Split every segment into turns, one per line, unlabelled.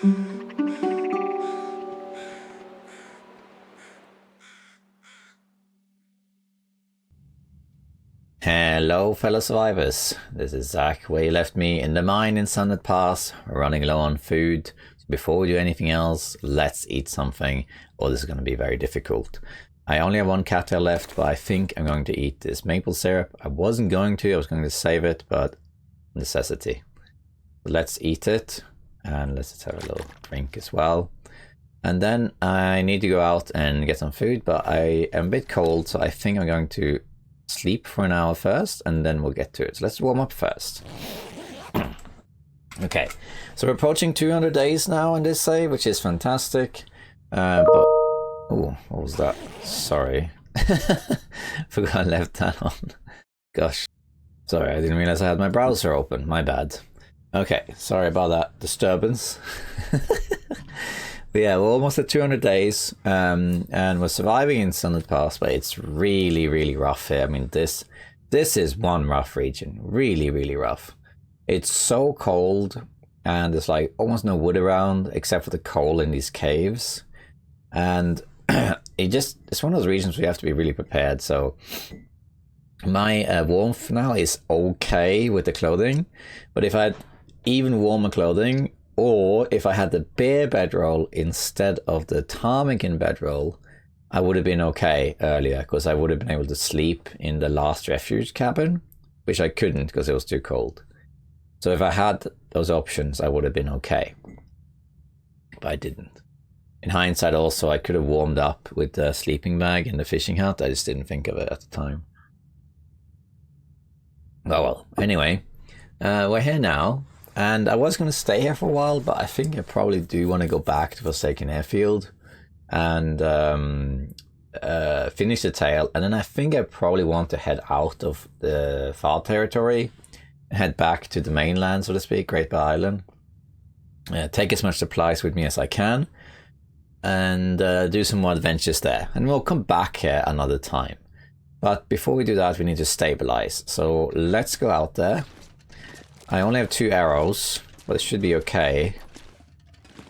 Hello fellow survivors, this is Zach, where you left me in the mine in Sundered Pass, running low on food. So before we do anything else, let's eat something, or this is going to be very difficult. I only have one cattail left, but I think I'm going to eat this maple syrup. I was going to save it, but necessity. Let's eat it, and let's just have a little drink as well. And then I need to go out and get some food, but I am a bit cold, so I think I'm going to sleep for an hour first, and then we'll get to it. So let's warm up first. Okay, so we're approaching 200 days now in this save, which is fantastic. But oh, what was that? Sorry, forgot I left that on. Gosh, sorry, I didn't realize I had my browser open. My bad. Okay, sorry about that disturbance. But yeah, we're almost at 200 days, and we're surviving in Sundered Pass, but it's really, really rough here. I mean, this is one rough region. Really, really rough. It's so cold, and there's like almost no wood around, except for the coal in these caves. And it's one of those regions where you have to be really prepared. So my warmth now is okay with the clothing, but if I had even warmer clothing, or if I had the bear bedroll instead of the ptarmigan bedroll, I would have been okay earlier, because I would have been able to sleep in the last refuge cabin, which I couldn't because it was too cold. So if I had those options, I would have been okay. But I didn't. In hindsight also, I could have warmed up with the sleeping bag in the fishing hut. I just didn't think of it at the time. Oh well, anyway, we're here now. And I was going to stay here for a while, but I think I probably do want to go back to Forsaken Airfield and finish the tail. And then I think I probably want to head out of the far territory and head back to the mainland, so to speak, Great Bear Island. Take as much supplies with me as I can and do some more adventures there. And we'll come back here another time. But before we do that, we need to stabilize. So let's go out there. I only have 2 arrows, but it should be okay.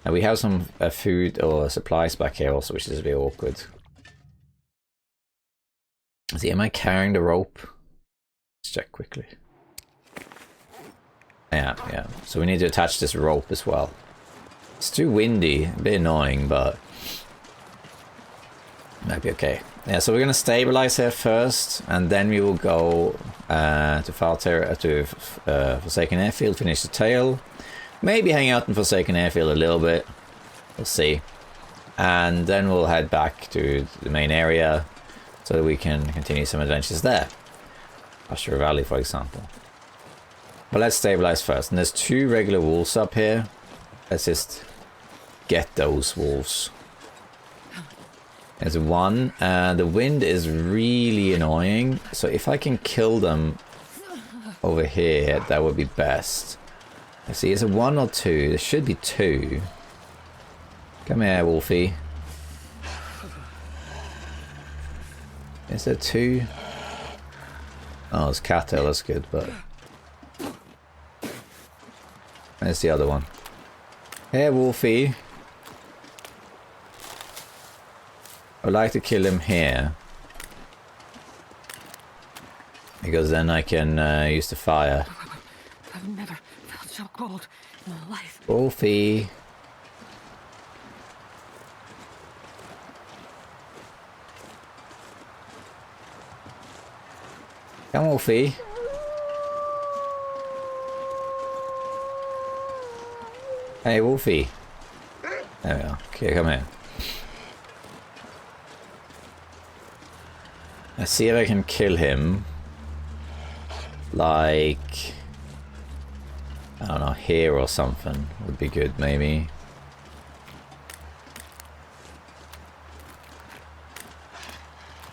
And we have some food or supplies back here also, which is a bit awkward. See, am I carrying the rope? Let's check quickly. Yeah. So we need to attach this rope as well. It's too windy, a bit annoying, but might be okay. Yeah, so we're gonna stabilize here first, and then we will go to Forsaken Airfield, finish the tail, maybe hang out in Forsaken Airfield a little bit. We'll see, and then we'll head back to the main area so that we can continue some adventures there. Pasture Valley, for example. But let's stabilize first. And there's 2 regular wolves up here. Let's just get those wolves. There's 1, and the wind is really annoying, so if I can kill them over here, that would be best. Let's see, is it 1 or 2? There should be 2. Come here, Wolfie. Is there 2? Oh, it's cattail, that's good, but... There's the other one. Hey, Wolfie. I'd like to kill him here, because then I can use the fire.
I've never felt so cold in my life.
Wolfie. Come, Wolfie. Hey, Wolfie. There we are. Okay, come here. Let's see if I can kill him. Like, I don't know, here or something would be good, maybe.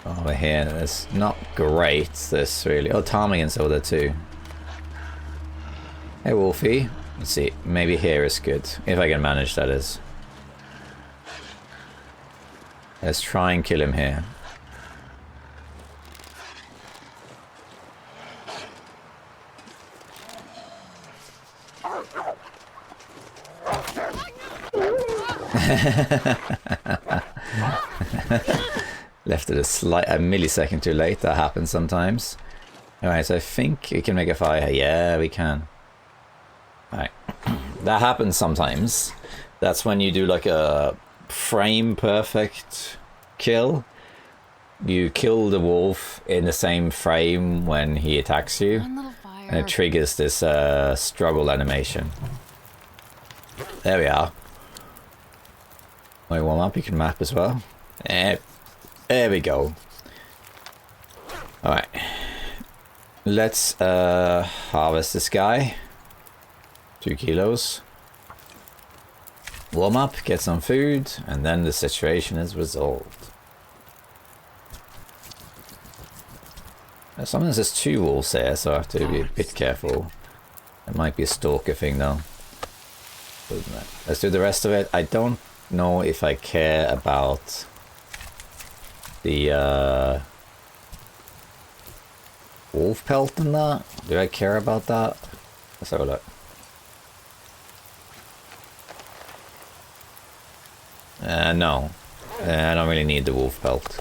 Over here, that's not great, this really. Oh, ptarmigan's over there too. Hey, Wolfie. Let's see, maybe here is good. If I can manage, that is. Let's try and kill him here. Left it a millisecond too late. That happens sometimes. Alright, so I think we can make a fire. Yeah, we can. Alright. That happens sometimes. That's when you do like a frame perfect kill. You kill the wolf in the same frame when he attacks you.
One little fire.
And it triggers this struggle animation. There we are. When you warm up, you can map as well. There we go. Alright. Let's harvest this guy. 2 kilos. Warm up, get some food, and then the situation is resolved. Sometimes there's 2 wolves here, so I have to be a bit careful. It might be a stalker thing though. Let's do the rest of it. I don't know if I care about the wolf pelt in that. Do I care about that? Let's have a look. No. I don't really need the wolf pelt.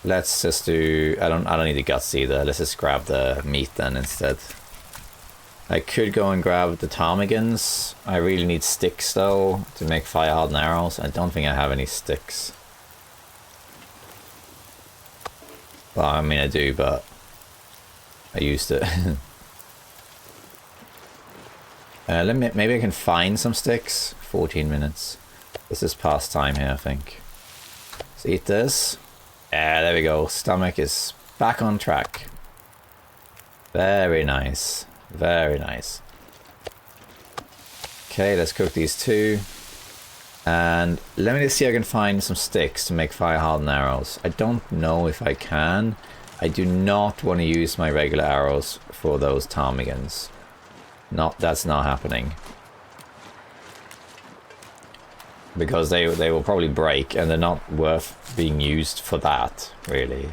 Let's just do... I don't need the guts either. Let's just grab the meat then instead. I could go and grab the ptarmigans. I really need sticks though to make fire hardened arrows. I don't think I have any sticks. Well, I mean I do, but I used it. Maybe I can find some sticks. 14 minutes. This is past time here, I think. Let's eat this. Yeah, there we go. Stomach is back on track. Very nice. Very nice. Okay, let's cook these 2. And let me just see if I can find some sticks to make fire hardened arrows. I don't know if I can. I do not want to use my regular arrows for those ptarmigans. That's not happening. Because they will probably break and they're not worth being used for that, really.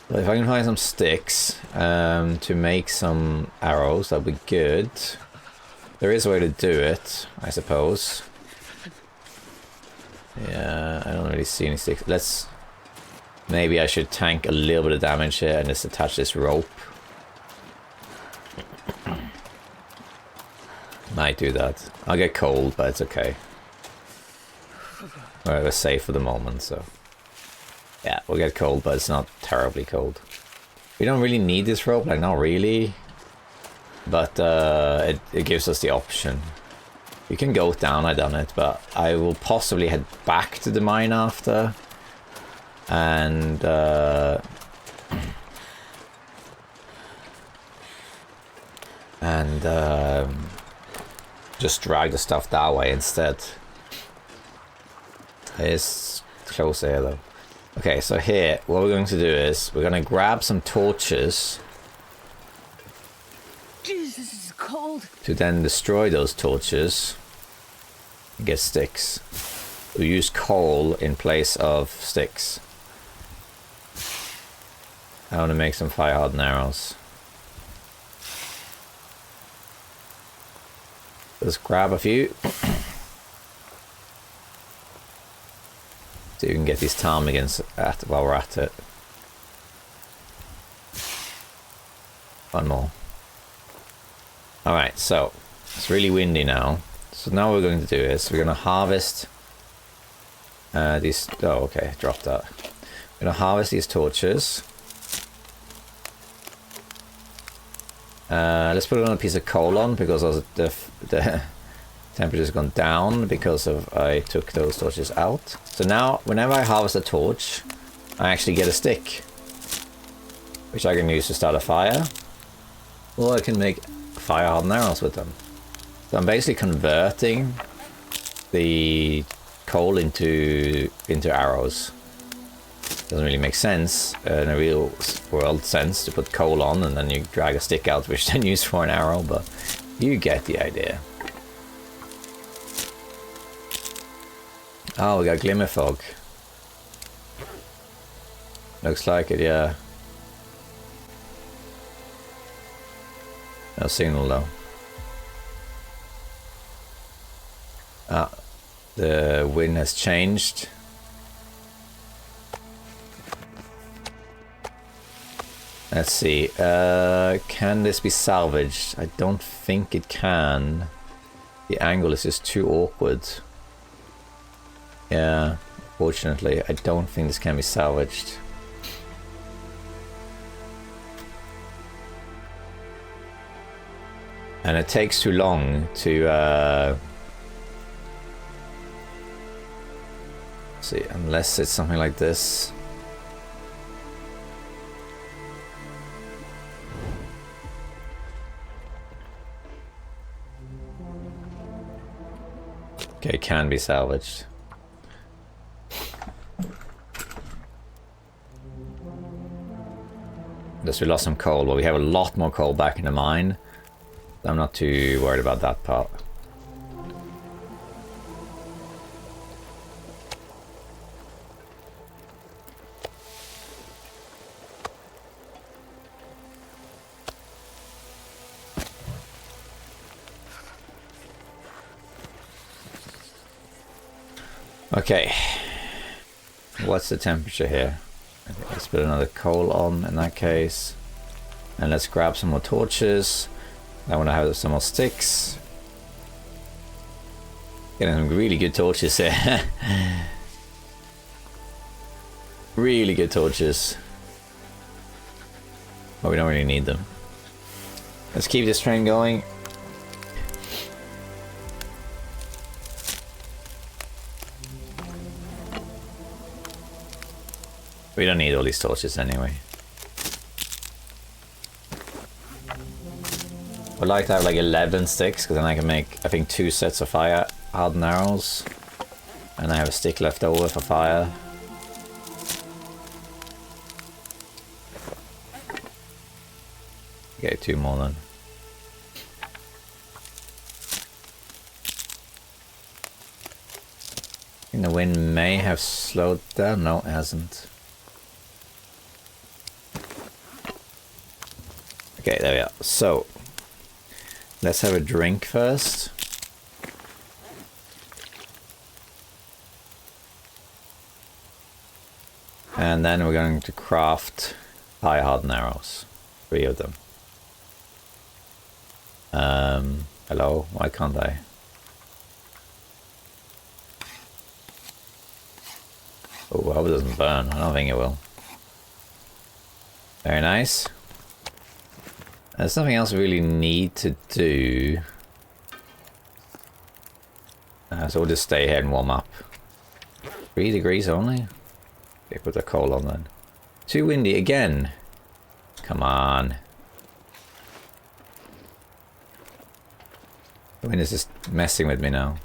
But if I can find some sticks to make some arrows, that'd be good. There is a way to do it, I suppose. Yeah, I don't really see any sticks. Maybe I should tank a little bit of damage here and just attach this rope. Might do that. I'll get cold, but it's okay. We're safe for the moment, so... Yeah, we'll get cold, but it's not terribly cold. We don't really need this rope, like not really. But it gives us the option. You can go down, I've done it, but I will possibly head back to the mine after. And... just drag the stuff that way instead. It's closer here though. Okay, so here, what we're going to do is, we're going to grab some torches.
Jesus, this is cold.
To then destroy those torches. And get sticks. We use coal in place of sticks. I want to make some fire hardened arrows. Let's grab a few. So you can get these ptarmigans while we're at it. One more. Alright, so it's really windy now. So now what we're going to do is we're going to harvest these... Oh, okay, drop that. We're going to harvest these torches. Let's put it on a piece of coal on because the temperature's gone down because of I took those torches out. So now whenever I harvest a torch, I actually get a stick, which I can use to start a fire, or I can make fire hardened arrows with them. So I'm basically converting the coal into arrows. Doesn't really make sense in a real world sense to put coal on and then you drag a stick out which then use for an arrow, but you get the idea. Oh, we got glimmer fog. Looks like it, yeah. No signal though. Ah, the wind has changed. Let's see. Can this be salvaged? I don't think it can. The angle is just too awkward. Yeah, fortunately, I don't think this can be salvaged. And it takes too long to see, unless it's something like this. Okay, it can be salvaged. Yes, we lost some coal, but we have a lot more coal back in the mine. I'm not too worried about that part. Okay. What's the temperature here? Okay, let's put another coal on in that case. And let's grab some more torches. I want to have some more sticks. Getting some really good torches here. Really good torches. But we don't really need them. Let's keep this train going. We don't need all these torches anyway. I'd like to have like 11 sticks, because then I can make, I think, 2 sets of fire hardened arrows. And I have a stick left over for fire. Okay, 2 more then. I think the wind may have slowed down. No, it hasn't. Okay, there we are. So, let's have a drink first. And then we're going to craft fire hardened arrows. 3 of them. Hello? Why can't I? Oh, I hope it doesn't burn. I don't think it will. Very nice. There's nothing else we really need to do. So we'll just stay here and warm up. 3 degrees only? Okay, put the coal on then. Too windy again. Come on. The wind is just messing with me now.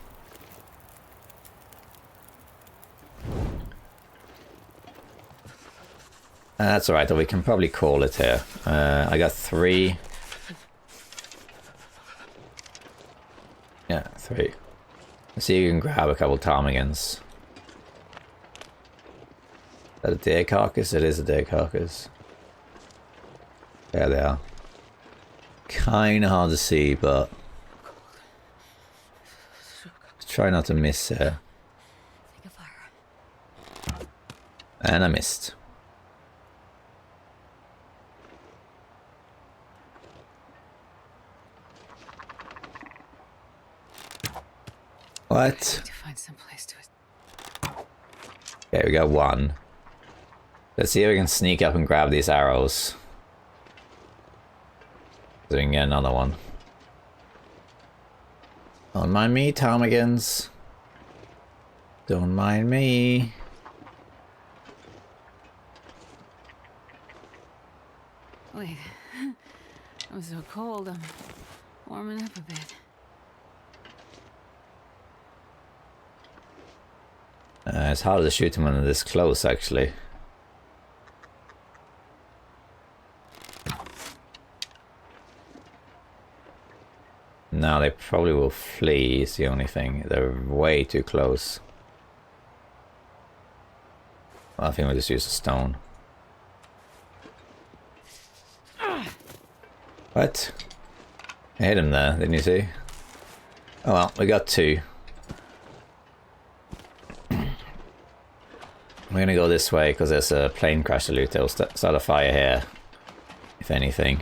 That's alright, we can probably call it here. I got 3. Yeah, 3. Let's see if you can grab a couple ptarmigans. Is that a deer carcass? It is a deer carcass. There they are. Kinda hard to see, but try not to miss here. And I missed. What?
To find some place to.
Okay, we got 1. Let's see if we can sneak up and grab these arrows. So we can get another one. Don't mind me, ptarmigans. Don't mind me.
Wait. I'm so cold. I'm warming up a bit.
It's harder to shoot them when they're this close, actually. No, they probably will flee, is the only thing. They're way too close. Well, I think we'll just use a stone. What? I hit him there, didn't you see? Oh well, we got 2. We're gonna go this way because there's a plane crash to loot. They'll start a fire here, if anything.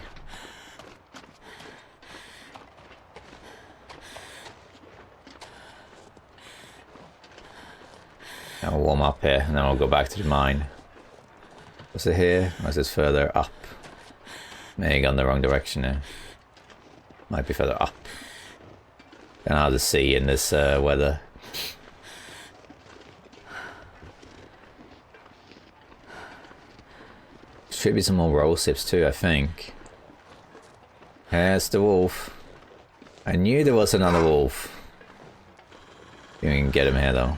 And we'll warm up here, and then we'll go back to the mine. Was it here? Or is it further up? Maybe gone the wrong direction here. Might be further up. Kind of hard to see in this weather. Should be some more roll sips too, I think. There's the wolf. I knew there was another wolf. You can get him here though.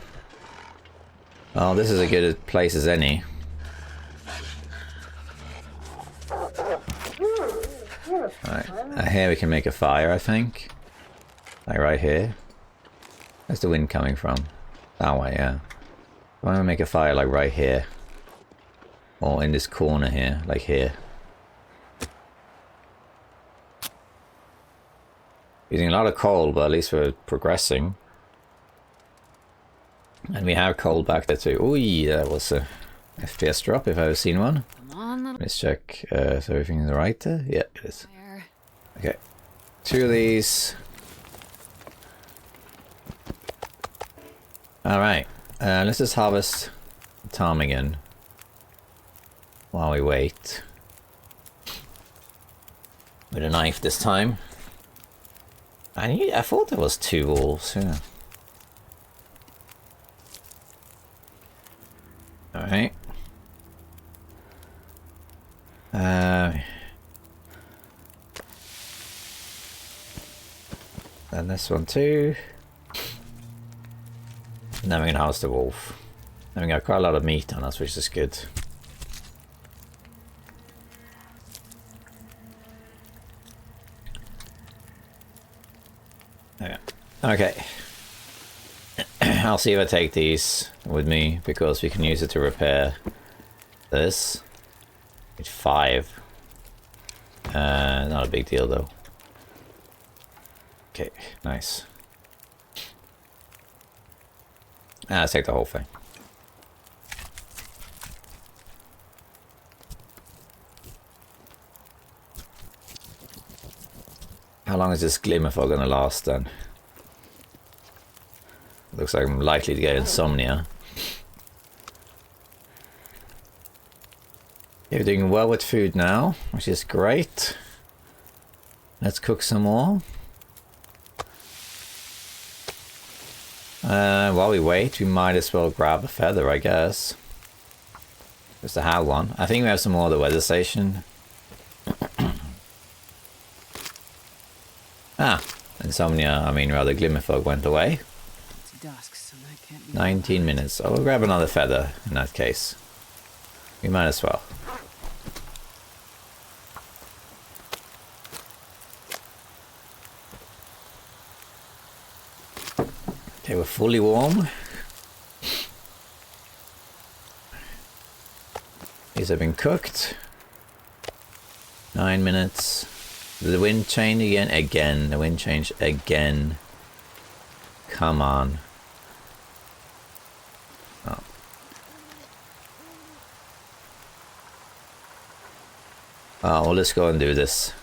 Oh, this is as good a place as any. Alright, here we can make a fire, I think. Like right here. Where's the wind coming from? That way, yeah. Why don't we make a fire like right here? Or in this corner here, like here. Using a lot of coal, but at least we're progressing. And we have coal back there too. Ooh, that was a FPS drop if I've ever seen one.
Come on, little.
Let's check so everything is right there. Yeah, it is.
Fire.
Okay. 2 of these. Alright. Let's just harvest the ptarmigan while we wait. With a knife this time. I thought there was 2 wolves, yeah. Alright. And this one too. And then we can house the wolf. And we got quite a lot of meat on us, which is good. Yeah. Okay. I'll see if I take these with me because we can use it to repair this. It's 5. Not a big deal though. Okay, nice. Let's take the whole thing. How long is this glimmer fog gonna last then? Looks like I'm likely to get insomnia. You're doing well with food now, which is great. Let's cook some more. While we wait, we might as well grab a feather, I guess. Just to have one. I think we have some more at the weather station. Insomnia, I mean rather glimmer fog went away.
It's dusk, so that can't be
19 minutes. I'll grab another feather in that case. We might as well. Okay, we're fully warm. These have been cooked. 9 minutes. Did the wind change again? Again. The wind changed again. Come on. Oh. Oh, well, let's go and do this.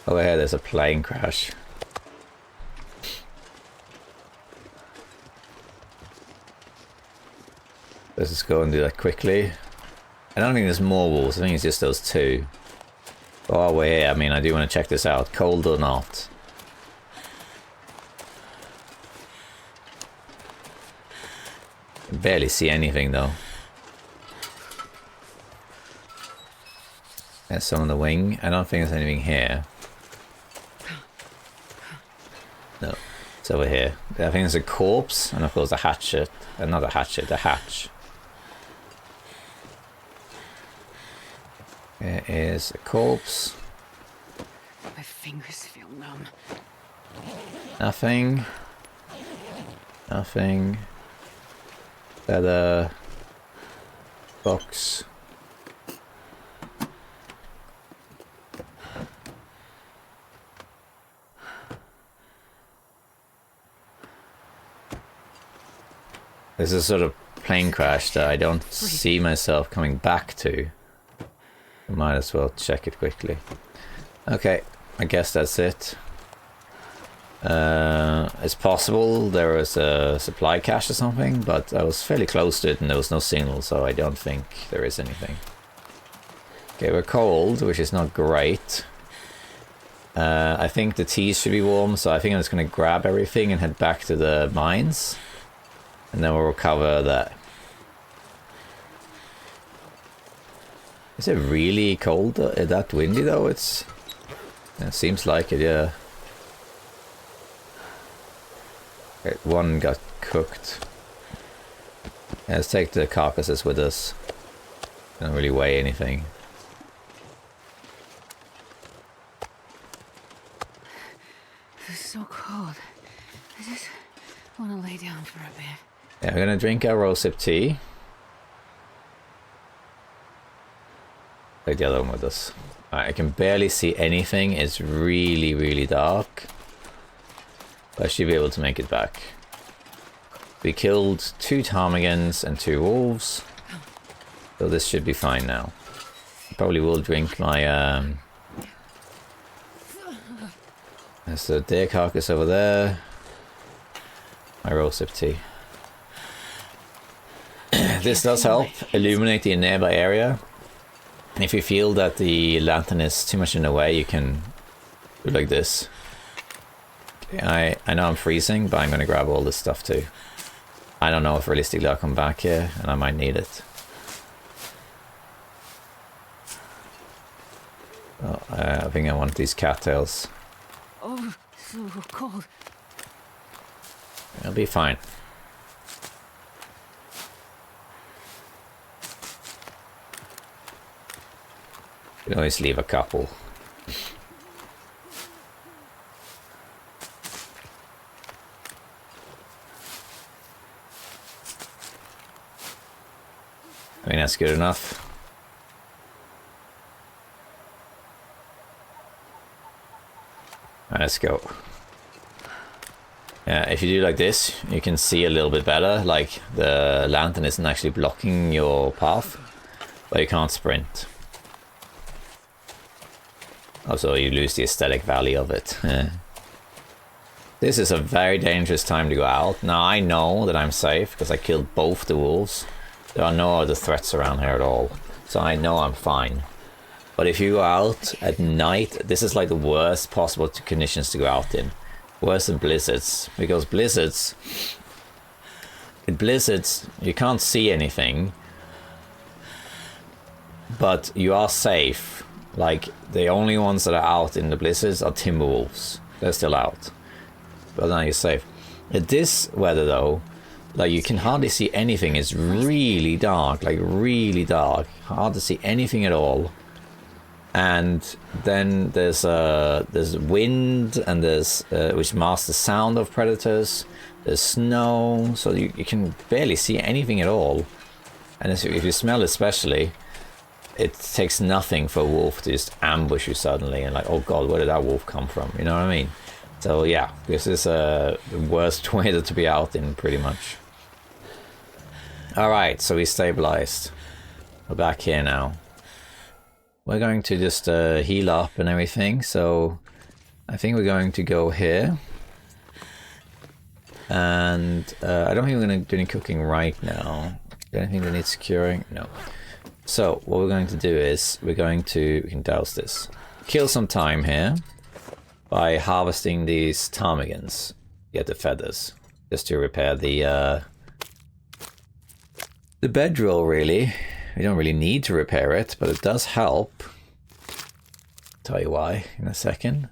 Over here, there's a plane crash. Let's just go and do that quickly. I don't think there's more wolves. I think it's just those 2. Oh, we're here. I mean, I do want to check this out. Cold or not. I can barely see anything, though. There's some on the wing. I don't think there's anything here. No. It's over here. I think there's a corpse. And of course, a hatchet. Not a hatchet, a hatch. There is a corpse.
My fingers feel numb.
Nothing. Nothing. Feather. Box. This is sort of plane crash that I don't see myself coming back to. I might as well check it quickly. Okay, I guess that's it. It's possible there was a supply cache or something, but I was fairly close to it and there was no signal, so I don't think there is anything. Okay, we're cold, which is not great. I think the teas should be warm, so I think I'm just going to grab everything and head back to the mines. And then we'll recover that. Is it really cold? That windy though? It seems like it, yeah. Okay, one got cooked. Yeah, let's take the carcasses with us. Don't really weigh anything.
It's so cold. I just want to lay down for a bit.
Yeah, we're gonna drink our rosehip tea. Take the other one with us. Alright, I can barely see anything. It's really, really dark. But I should be able to make it back. We killed 2 ptarmigans and 2 wolves. So this should be fine now. I probably will drink my there's the deer carcass over there. My rosehip tea. This does help illuminate the nearby area. And if you feel that the lantern is too much in the way, you can do like this. Okay, I know I'm freezing, but I'm going to grab all this stuff too. I don't know if realistically I'll come back here, and I might need it. Oh, I think I want these cattails.
Oh, so cold.
It'll be fine. You can always leave a couple. I mean, that's good enough. Alright, let's go. Yeah, if you do like this, you can see a little bit better. Like, the lantern isn't actually blocking your path, but you can't sprint. Also, you lose the aesthetic value of it. This is a very dangerous time to go out. Now, I know that I'm safe because I killed both the wolves. There are no other threats around here at all. So I know I'm fine. But if you go out at night, this is like the worst possible conditions to go out in. Worse than blizzards. Because blizzards... In blizzards, you can't see anything. But you are safe. Like, the only ones that are out in the blizzards are Timberwolves. They're still out. But now you're safe. At this weather though, like, you can hardly see anything. It's really dark, like really dark. Hard to see anything at all. And then there's wind, and there's which masks the sound of predators. There's snow, so you can barely see anything at all. And if you smell especially, it takes nothing for a wolf to just ambush you suddenly and like, oh god, where did that wolf come from? You know what I mean? So yeah, this is the worst weather to be out in, pretty much. Alright, so we stabilized. We're back here now. We're going to just heal up and everything, so I think we're going to go here. And I don't think we're going to do any cooking right now. Is there anything that needs curing? No. So what we're going to do is we can douse this. Kill some time here by harvesting these ptarmigans. Get the feathers. Just to repair the bedroll, really. We don't really need to repair it, but it does help. Tell you why in a second.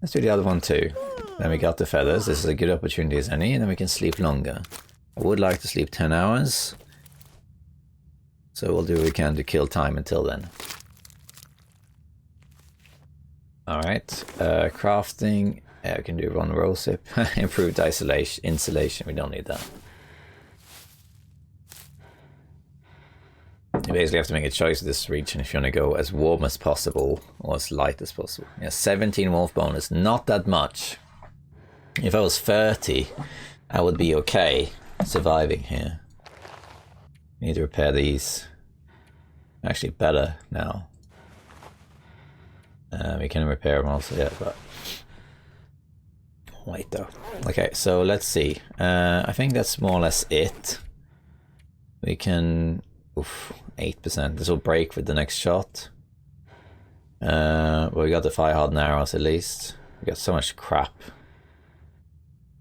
Let's do the other one too. Then we got the feathers. This is a good opportunity as any, and then we can sleep longer. I would like to sleep 10 hours. So we'll do what we can to kill time until then. Alright, crafting. Yeah, we can do one rosehip. Improved insulation. We don't need that. You basically have to make a choice with this region if you want to go as warm as possible or as light as possible. Yeah, 17 wolf bonus, not that much. If I was 30, I would be okay. surviving here. Need to repair these. Actually, better now. We can repair them also, yeah, but... Wait though. Okay, so let's see. I think that's more or less it. We can... Oof, 8%. This will break with the next shot. Well, we got the fire hardened arrows at least. We got so much crap.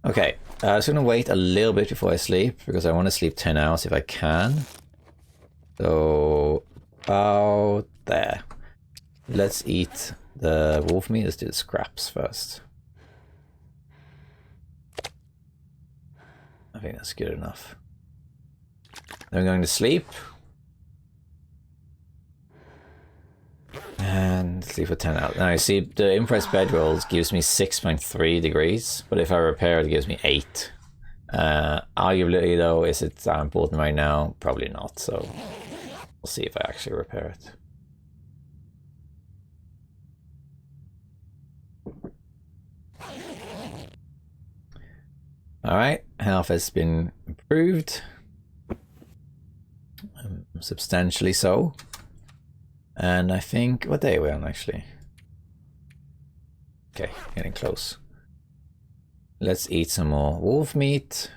Okay, I'm just gonna wait a little bit before I sleep, because I want to sleep 10 hours if I can. So, about there. Let's eat the wolf meat. Let's do the scraps first. I think that's good enough. Then I'm going to sleep. And sleep for 10 hours. Now you see, the impressed bedrolls gives me 6.3 degrees, but if I repair it, it gives me 8. Arguably though, is it that important right now? Probably not, so we'll see if I actually repair it. Alright, health has been improved. Substantially so. And I think, what day are we on actually? Okay, getting close. Let's eat some more wolf meat.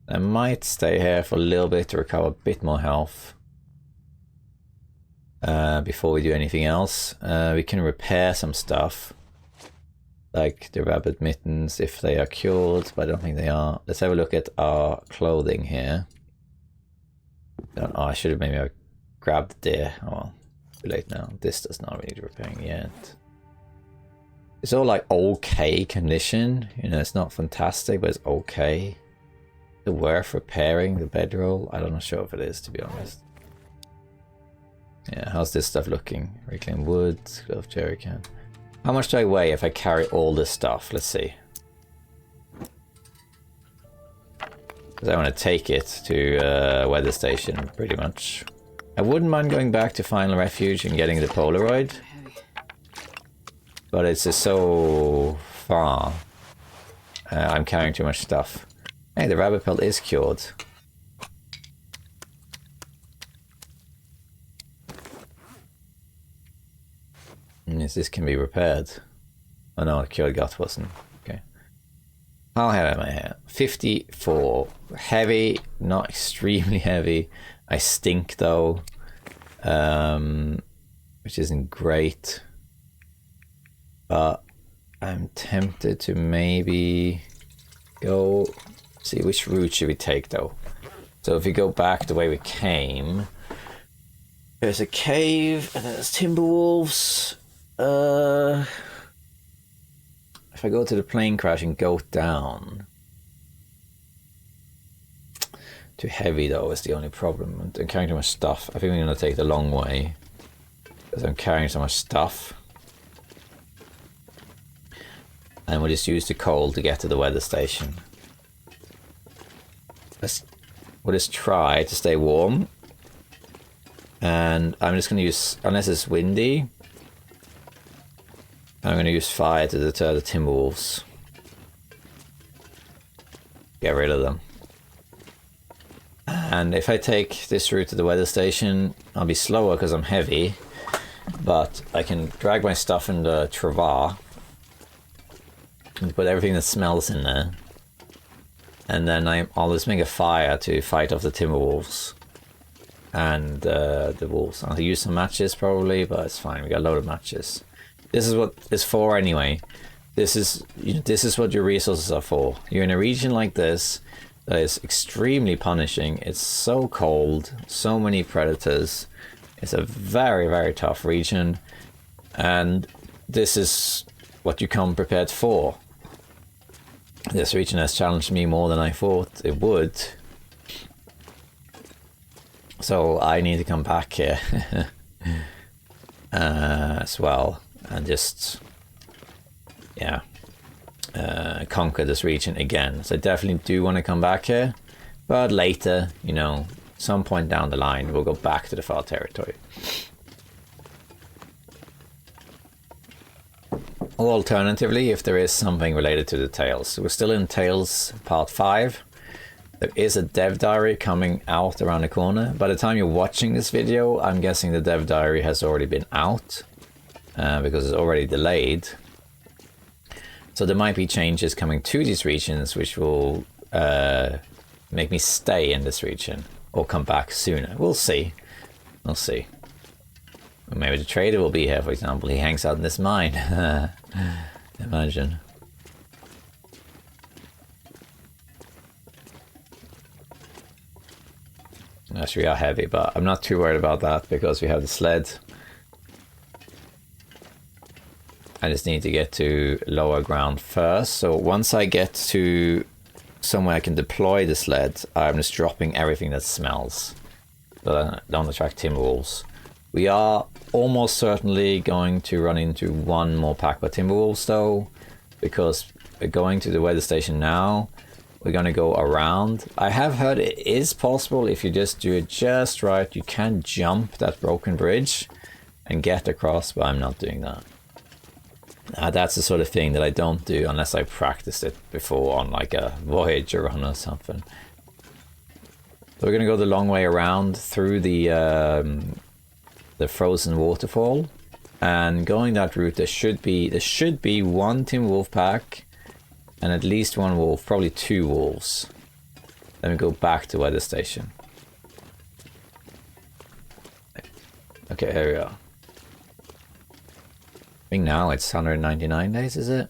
I might stay here for a little bit to recover a bit more health. Before we do anything else. We can repair some stuff. Like the rabbit mittens if they are cured, but I don't think they are. Let's have a look at our clothing here. Oh, I should have maybe grabbed the deer. Oh well, too late now. This does not really need repairing yet. It's all like okay condition. You know, it's not fantastic, but it's okay. It's worth repairing the bedroll. I'm not sure if it is, to be honest. Yeah, how's this stuff looking? Reclaimed wood, glove jerry can. How much do I weigh if I carry all this stuff? Let's see. Because I want to take it to weather station, pretty much. I wouldn't mind going back to Final Refuge and getting the Polaroid. But it's just so far. I'm carrying too much stuff. Hey, the rabbit pelt is cured. Yes, this can be repaired. Oh no, cured gut wasn't. Okay. How heavy am I here? 54. Heavy, not extremely heavy. I stink though. Which isn't great. But I'm tempted to maybe go... See, which route should we take though? So if we go back the way we came... There's a cave, and then there's Timberwolves. If I go to the plane crash and go down... Too heavy though is the only problem. I'm carrying too much stuff. I think I'm going to take the long way. Because I'm carrying so much stuff. And we'll just use the coal to get to the weather station. We'll just try to stay warm. And I'm just going to use, unless it's windy, I'm going to use fire to deter the Timberwolves. Get rid of them. And if I take this route to the weather station, I'll be slower because I'm heavy. But I can drag my stuff in the Travar. And put everything that smells in there. And then I'll just make a fire to fight off the Timberwolves. And the wolves. I'll use some matches probably, but it's fine. We got a load of matches. This is what it's for anyway. This is what your resources are for. You're in a region like this that is extremely punishing. It's so cold, so many predators. It's a very, very tough region. And this is what you come prepared for. This region has challenged me more than I thought it would. So I need to come back here as well and just, yeah, conquer this region again. So I definitely do want to come back here, but later, you know, some point down the line, we'll go back to the far territory. Or alternatively, if there is something related to the Tales. We're still in Tales Part 5. There is a dev diary coming out around the corner. By the time you're watching this video, I'm guessing the dev diary has already been out because it's already delayed. So there might be changes coming to these regions which will make me stay in this region or come back sooner. We'll see. We'll see. Maybe the trader will be here, for example. He hangs out in this mine. Imagine. Actually, we are heavy, but I'm not too worried about that because we have the sled. I just need to get to lower ground first. So once I get to somewhere I can deploy the sled, I'm just dropping everything that smells. So I don't attract Timberwolves. We are almost certainly going to run into one more pack by Timberwolves though, because we're going to the weather station now. We're going to go around. I have heard it is possible if you just do it just right. You can jump that broken bridge and get across, but I'm not doing that. That's the sort of thing that I don't do unless I practiced it before on like a Voyager run or something. So we're going to go the long way around through the frozen waterfall. And going that route, there should be one Timberwolf pack. And at least one wolf, probably two wolves. Then we go back to weather station. Okay, here we are. I think now it's 199 days, is it?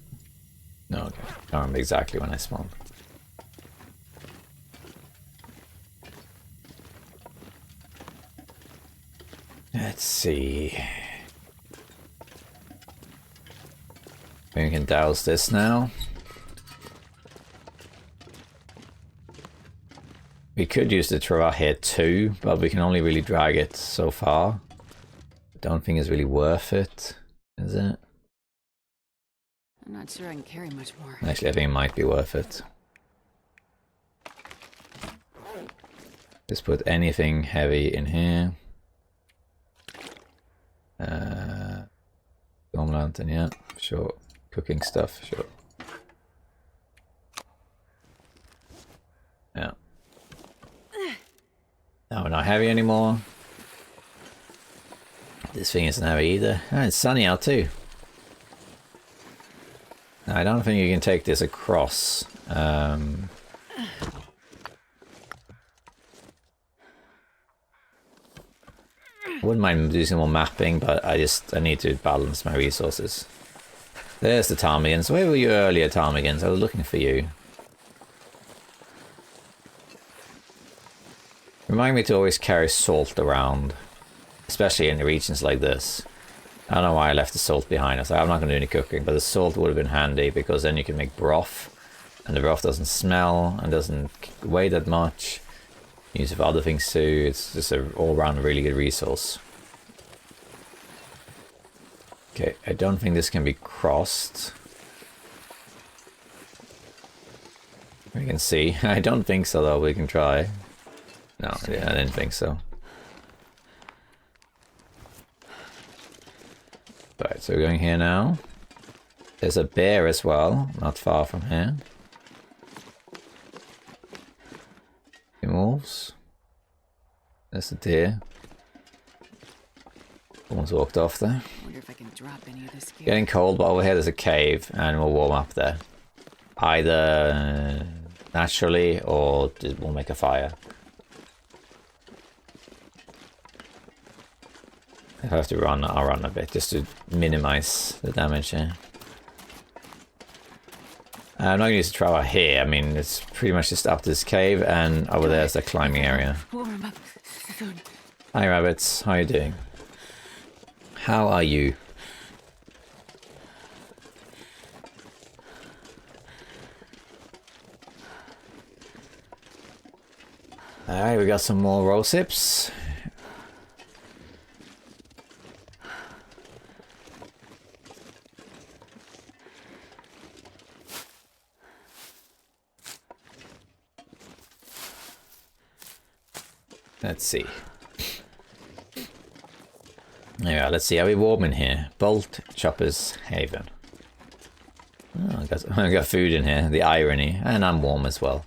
No, okay. I don't remember exactly when I spawned. Let's see. Maybe we can douse this now. We could use the Trava here too, but we can only really drag it so far. I don't think it's really worth it, is it?
I'm not sure I can carry much more.
Actually, I think it might be worth it. Just put anything heavy in here. Storm lantern, yeah, sure. Cooking stuff, sure. Yeah. No, we're not heavy anymore. This thing isn't heavy either. Oh, it's sunny out too. No, I don't think you can take this across. Wouldn't mind doing some more mapping, but I need to balance my resources. There's the ptarmigans. Where were you earlier, ptarmigans? I was looking for you. Remind me to always carry salt around, especially in regions like this. I don't know why I left the salt behind. I was like, I'm not going to do any cooking, but the salt would have been handy because then you can make broth, and the broth doesn't smell and doesn't weigh that much. Use it for other things too. It's just an all-round really good resource. Okay, I don't think this can be crossed. We can see. I don't think so though. We can try. No, yeah, I didn't think so. Right, so we're going here now. There's a bear as well, not far from here. Two wolves. There's a deer. Someone's walked off there.
Wonder if I can drop any of this gear.
Getting cold, but over here there's a cave, and we'll warm up there. Either naturally or we'll make a fire. If I have to run, I'll run a bit just to minimize the damage here. I'm not going to use the trowel here. I mean, it's pretty much just up this cave, and over there's the climbing area.
Warm up soon.
Hi, rabbits. How are you doing? How are you? Alright, we got some more roll sips. Let's see. Yeah, let's see. Are we warm in here? Bolt Chopper's Haven. Oh, I got food in here. The irony. And I'm warm as well.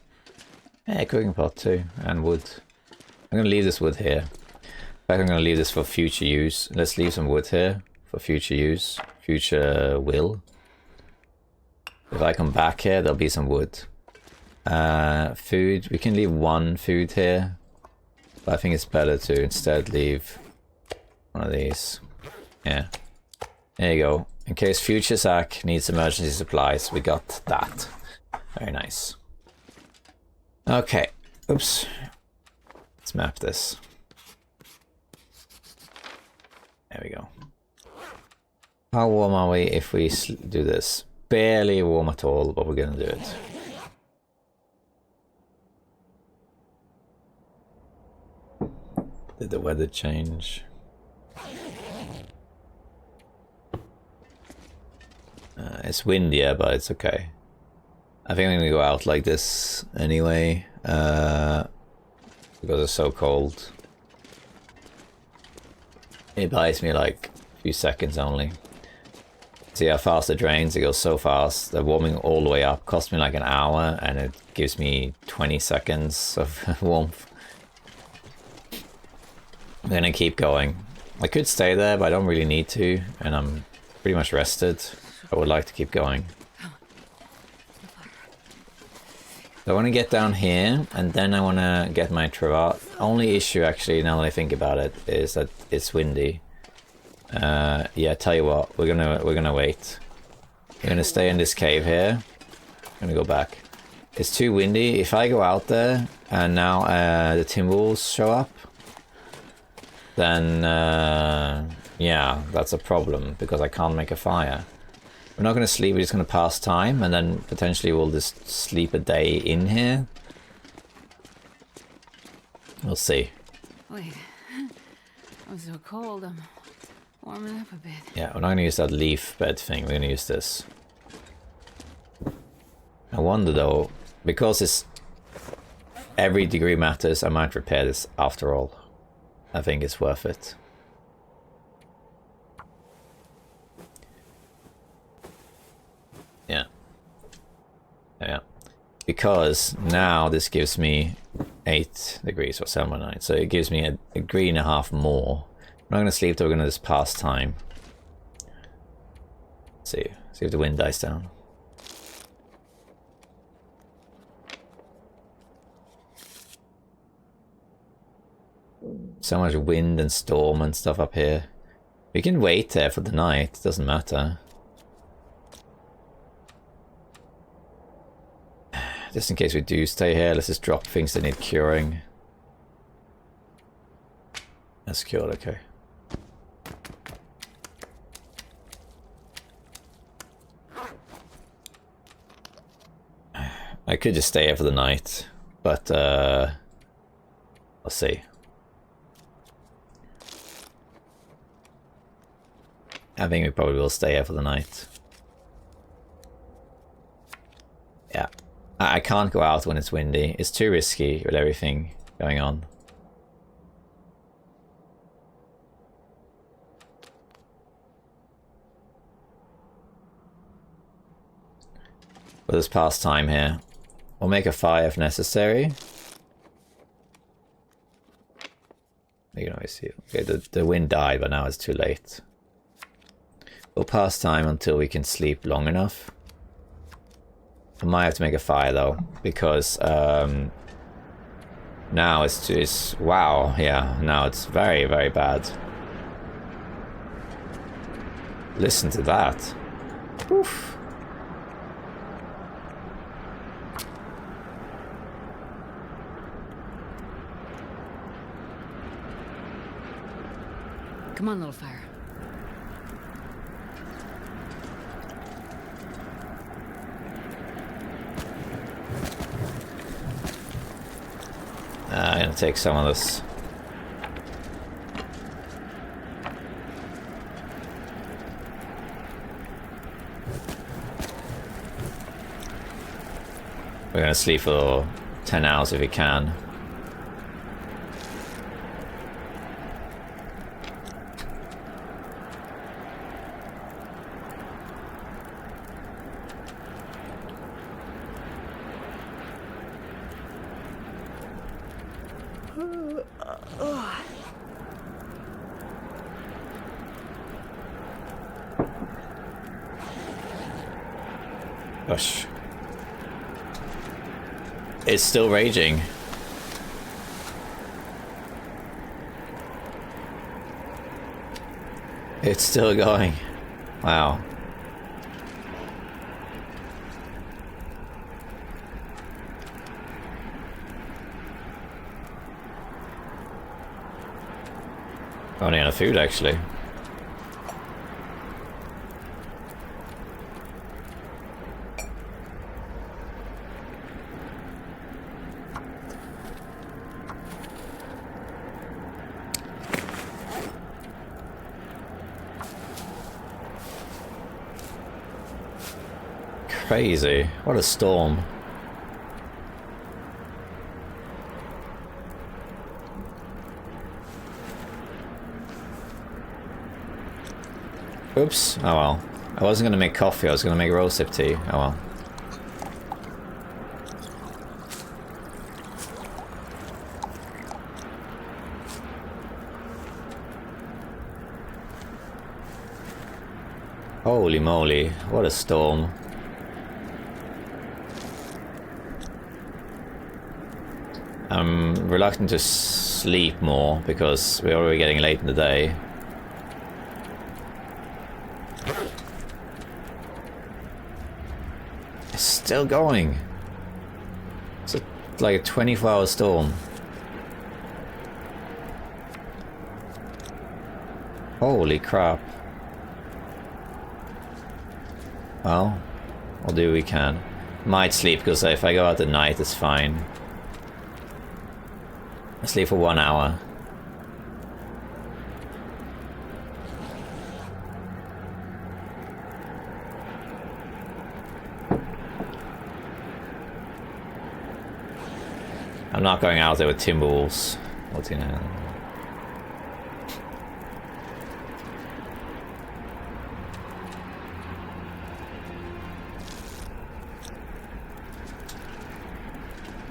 Yeah, cooking pot too, and wood. I'm gonna leave this wood here. In fact, I'm gonna leave this for future use. Let's leave some wood here for future use, future will. If I come back here, there'll be some wood. Food, we can leave one food here, but I think it's better to instead leave one of these. Yeah, there you go. In case future Zach needs emergency supplies, we got that. Very nice. Okay, oops. Let's map this. There we go. How warm are we if we do this? Barely warm at all, but we're gonna do it. Did the weather change? It's windier, but it's okay. I think I'm gonna go out like this anyway, because it's so cold. It buys me like a few seconds only. See how fast it drains? It goes so fast. The warming all the way up cost me like an hour, and it gives me 20 seconds of warmth. I'm gonna keep going. I could stay there, but I don't really need to, and I'm pretty much rested. I would like to keep going. So I want to get down here, and then I want to get my traverse. Only issue, actually, now that I think about it, is that it's windy. Yeah, tell you what, we're gonna wait. We're gonna stay in this cave here. I'm gonna go back. It's too windy. If I go out there and now the Timberwolves show up, then yeah, that's a problem because I can't make a fire. We're not gonna sleep. We're just gonna pass time, and then potentially we'll just sleep a day in here. We'll see.
Wait, I'm so cold. I'm warming up a bit.
Yeah, we're not going to use that leaf bed thing. We're going to use this. I wonder though, because it's every degree matters, I might repair this after all. I think it's worth it. Yeah. Yeah. Because now this gives me 8 degrees or 7 or 9. So it gives me a degree and a half more. I'm not going to sleep though, we're going to just pass time. Let's see if the wind dies down. So much wind and storm and stuff up here. We can wait there for the night, doesn't matter. Just in case we do stay here, let's just drop things that need curing. That's cured, okay. I could just stay here for the night, but I'll see. I think we probably will stay here for the night. Yeah. I can't go out when it's windy. It's too risky with everything going on. We'll just pass time here. We'll make a fire if necessary. You can always see it. Okay, the wind died, but now it's too late. We'll pass time until we can sleep long enough. I might have to make a fire though, because now it's wow, yeah, now it's very, very bad. Listen to that. Oof.
Come on, little fire.
I'm gonna take some of this. We're gonna sleep for 10 hours if we can. Gosh. It's still raging. It's still going. Wow. Running out of food, actually. Crazy. What a storm. Oops. Oh well. I wasn't going to make coffee, I was going to make rosehip tea. Oh well. Holy moly, what a storm. I'm reluctant to sleep more because we're already getting late in the day. It's still going. It's like a 24-hour storm. Holy crap. Well, we'll do what we can. Might sleep because if I go out at night it's fine. I sleep for 1 hour. I'm not going out there with Timberwolves. What's in it?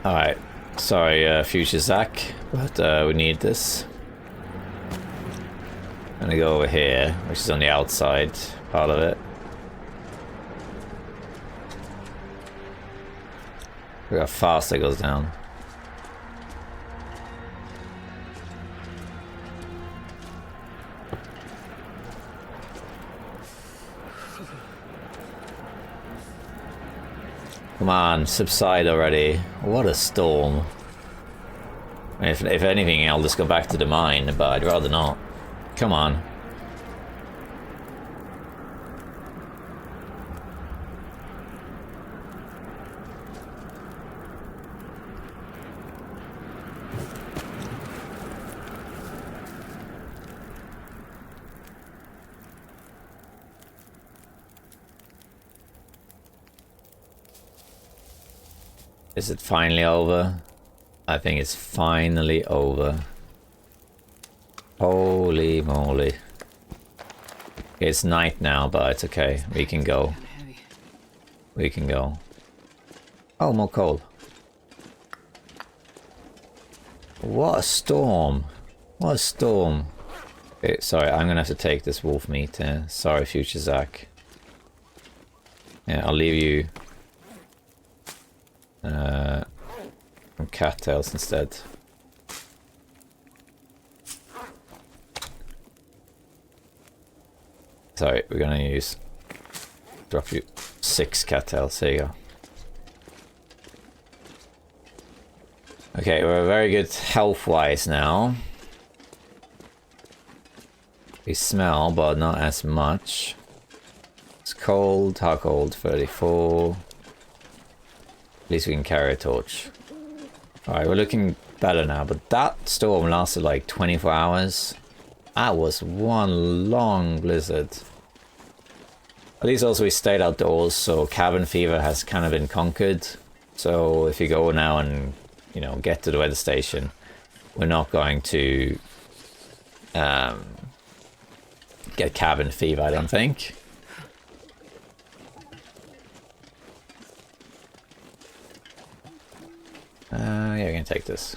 Alright. Sorry, future Zach, but we need this. I'm gonna go over here, which is on the outside part of it. Look how fast it goes down. Come on, subside already. What a storm. I mean, if anything, I'll just go back to the mine, but I'd rather not. Come on. Is it finally over? I think it's finally over. Holy moly. It's night now, but it's okay. We can go. We can go. Oh, more coal. What a storm. What a storm. Okay, sorry, I'm gonna have to take this wolf meat. Sorry, future Zach. Yeah, I'll leave you some cattails instead. Sorry, we're gonna drop you 6 cattails. There you go. Okay, we're very good health-wise now. We smell, but not as much. It's cold. How cold? 34. At least we can carry a torch. Alright, we're looking better now, but that storm lasted like 24 hours. That was one long blizzard. At least also we stayed outdoors, so cabin fever has kind of been conquered. So if you go now and, you know, get to the weather station, we're not going to get cabin fever, I don't think. Yeah, we can take this.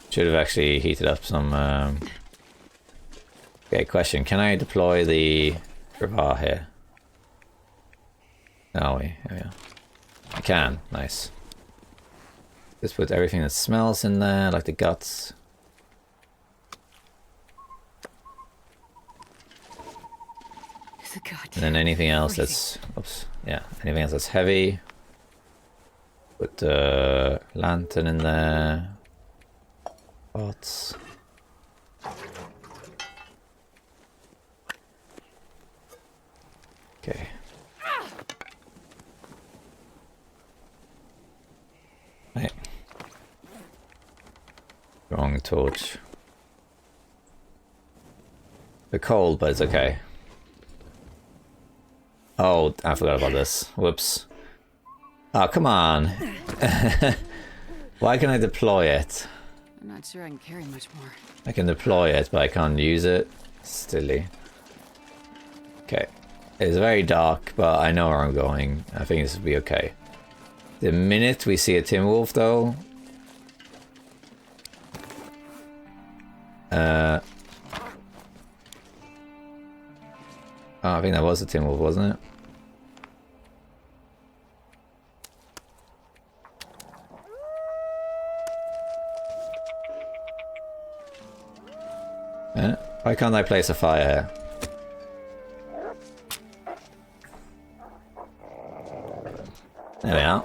Should have actually heated up some... Okay, question. Can I deploy the Ravar here? Oh, wait. Here we are. I can. Nice. Just put everything that smells in there, like the guts. And then anything else that's... Oops. Yeah, anything else that's heavy. Put the lantern in there. Pots. Okay. Right. Wrong torch. They're cold, but it's okay. Oh, I forgot about this. Whoops. Oh, come on. Why can I deploy it?
I'm not sure I can carry much more.
I can deploy it, but I can't use it. Silly. Okay. It's very dark, but I know where I'm going. I think this will be okay. The minute we see a Timberwolf, though... Oh, I think that was a Timberwolf, wasn't it? Why can't I place a fire here? There we are.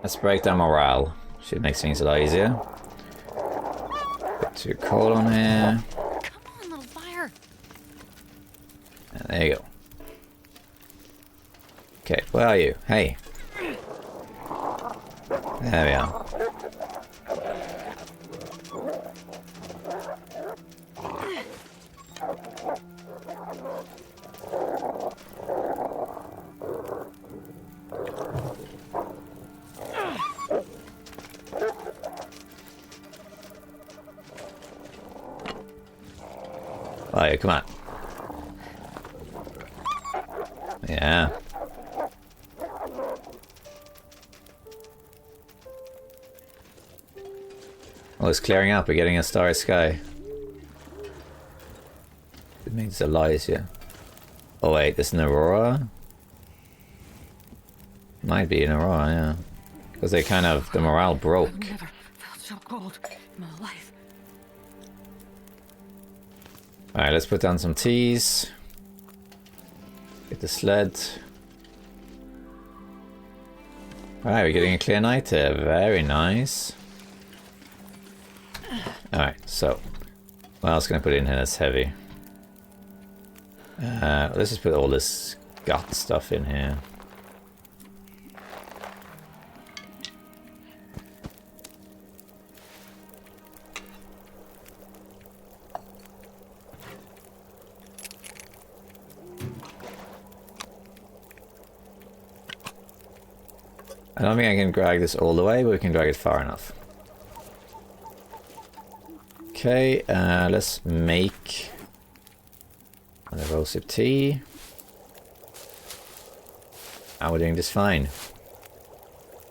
Let's break down morale. Should make things a lot easier. Put 2 coal on here.
Come on, little fire.
And there you go. Okay, where are you? Hey. There we are. Oh, come on. Yeah. Oh, it's clearing up. We're getting a starry sky. It means the lies, yeah. Oh wait, this is an aurora? Might be an aurora, yeah. Because they kind of... the morale broke.
I've never felt so cold in my life.
Alright, let's put down some teas. Get the sled. Alright, we're getting a clear night here. Very nice. Alright, so... what else can I put in here that's heavy? Let's just put all this gut stuff in here. I don't think I can drag this all the way, but we can drag it far enough. Okay, let's make a rosehip tea. And we're doing this fine.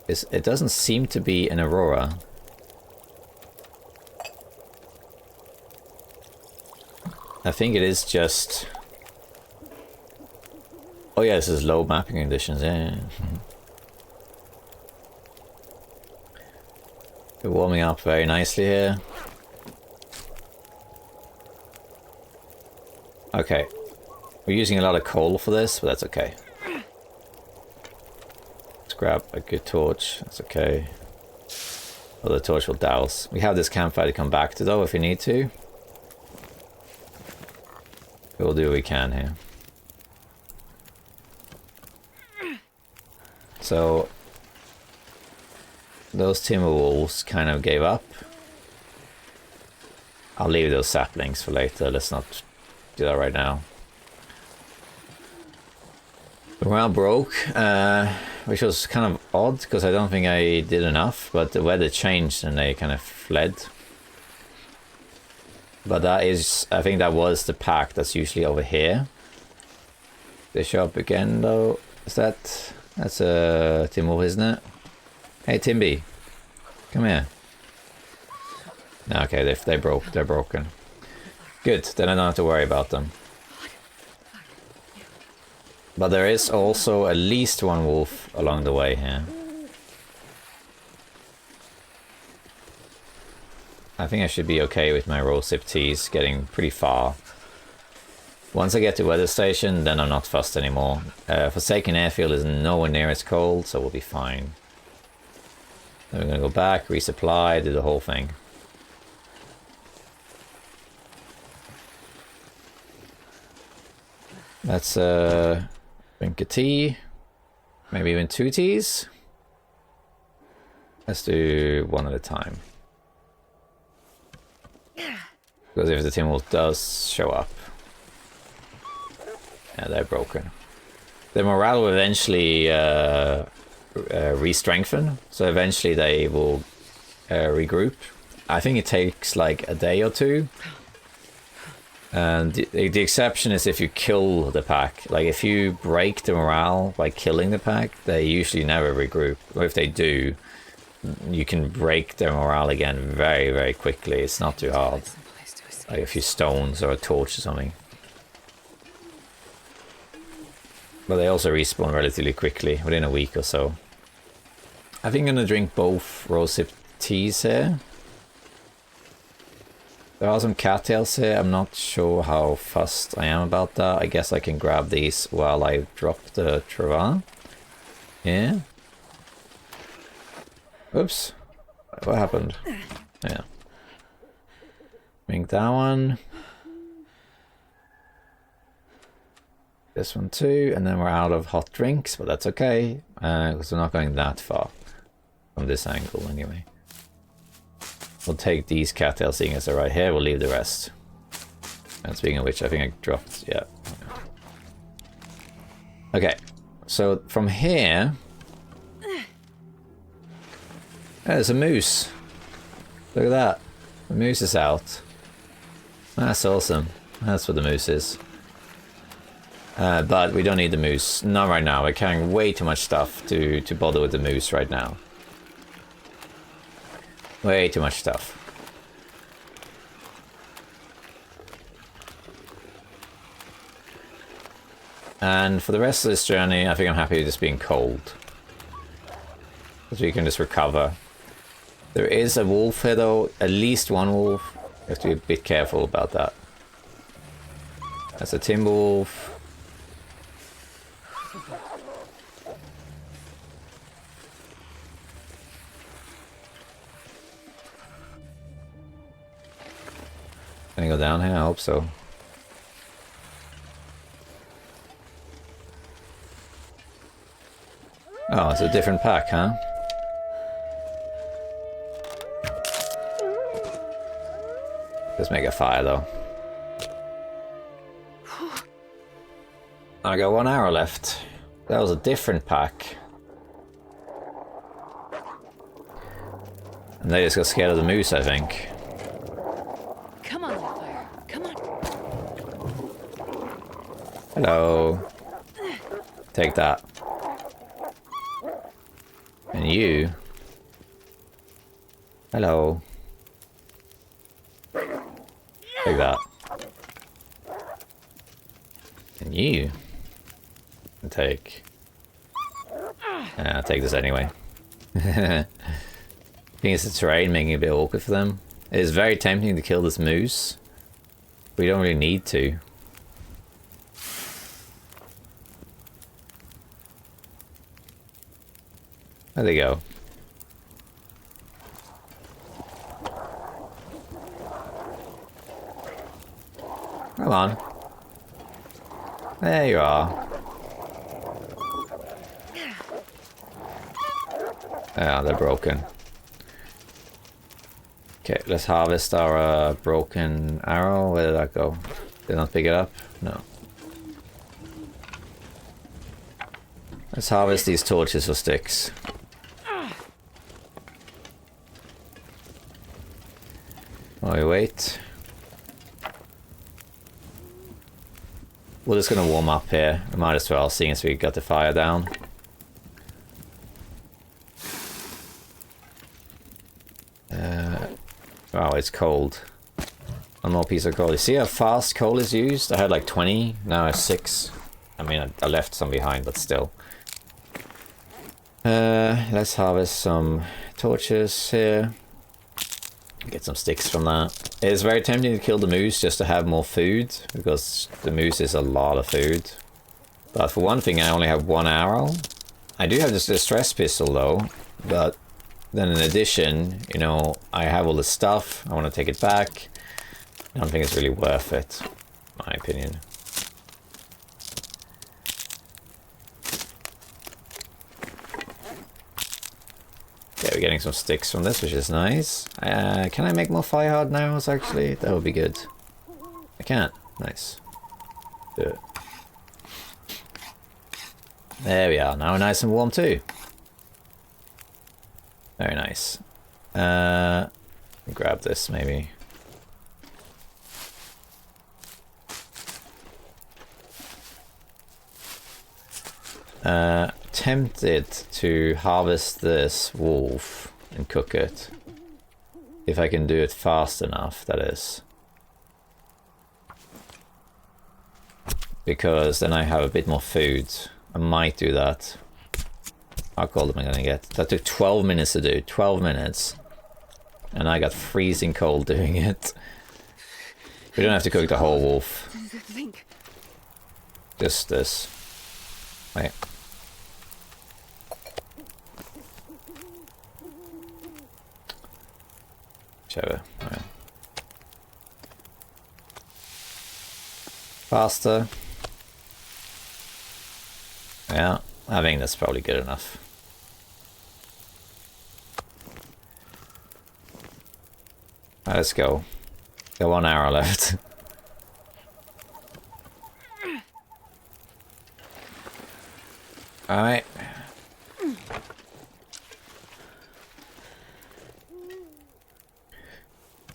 It doesn't seem to be an aurora. I think it is just... oh yeah, this is low mapping conditions, yeah. We're warming up very nicely here. Okay. We're using a lot of coal for this, but that's okay. Let's grab a good torch. That's okay. Oh, the torch will douse. We have this campfire to come back to, though, if we need to. We'll do what we can here. So... those Timberwolves kind of gave up. I'll leave those saplings for later. Let's not do that right now. The morale broke, which was kind of odd because I don't think I did enough, but the weather changed and they kind of fled. But that is, I think that was the pack that's usually over here. They show up again though. Is that... that's a Timberwolf, isn't it? Hey Timby, come here. Okay, they're broken. Good, then I don't have to worry about them. But there is also at least one wolf along the way here. I think I should be okay with my rosehip teas getting pretty far. Once I get to weather station, then I'm not fussed anymore. Forsaken Airfield is nowhere near as cold, so we'll be fine. Then we're gonna go back, resupply, do the whole thing. Let's drink a tea, maybe even 2 teas. Let's do one at a time. Because if the Timberwolf does show up, yeah, they're broken. The morale will eventually re-strengthen, so eventually they will regroup. I think it takes like a day or 2. And the exception is if you kill the pack. Like if you break the morale by killing the pack, they usually never regroup. Or if they do, you can break their morale again very, very quickly. It's not too hard. Like a few stones or a torch or something. But they also respawn relatively quickly, within a week or so. I think I'm gonna drink both rosehip teas here. There are some cattails here. I'm not sure how fussed I am about that. I guess I can grab these while I drop the Treva. Yeah. Oops. What happened? Yeah. Drink that one. This one too. And then we're out of hot drinks, but that's okay. Because we're not going that far. From this angle anyway. We'll take these cattails, seeing as they're right here. We'll leave the rest. And speaking of which, I think I dropped... Yeah. Okay. So, from here... There's a moose. Look at that. The moose is out. That's awesome. That's what the moose is. But we don't need the moose. Not right now. We're carrying way too much stuff to bother with the moose right now. Way too much stuff. And for the rest of this journey, I think I'm happy with just being cold. Because we can just recover. There is a wolf here though, at least one wolf. You have to be a bit careful about that. That's a Timberwolf. Can I go down here? I hope so. Oh, it's a different pack, huh? Let's make a fire, though. I got 1 hour left. That was a different pack. And they just got scared of the moose, I think.
Come on, fire. Come on.
Hello. Take that. And you. Hello. Take that. And you. And take. I'll take this anyway. I think it's the terrain making it a bit awkward for them. It is very tempting to kill this moose. But we don't really need to. There they go. Come on. There you are. Yeah, they're broken. Okay, let's harvest our broken arrow. Where did that go? Did not pick it up? No. Let's harvest these torches for sticks. While we wait. We're just gonna warm up here. We might as well, seeing as we got the fire down. Wow, Oh, it's cold. One more piece of coal. You see how fast coal is used? I had like 20, now I have 6. I mean, I left some behind, but still. Let's harvest some torches here. Get some sticks from that. It is very tempting to kill the moose just to have more food, because the moose is a lot of food. But for one thing, I only have 1 arrow. I do have this distress pistol though, but then in addition, you know, I have all this stuff. I want to take it back. I don't think it's really worth it, in my opinion. Okay, we're getting some sticks from this, which is nice. Can I make more firehard arrows, actually? That would be good. I can't. Nice. Do it. There we are. Now we're nice and warm too. Very nice. Grab this, maybe. Tempted to harvest this wolf and cook it. If I can do it fast enough, that is. Because then I have a bit more food. I might do that. How cold am I gonna get? That took 12 minutes to do. 12 minutes. And I got freezing cold doing it. We don't have to cook the whole wolf. Just this. Wait. Whichever. Right. Faster. Yeah, I think that's probably good enough. Right, let's go. Got 1 arrow left. Alright.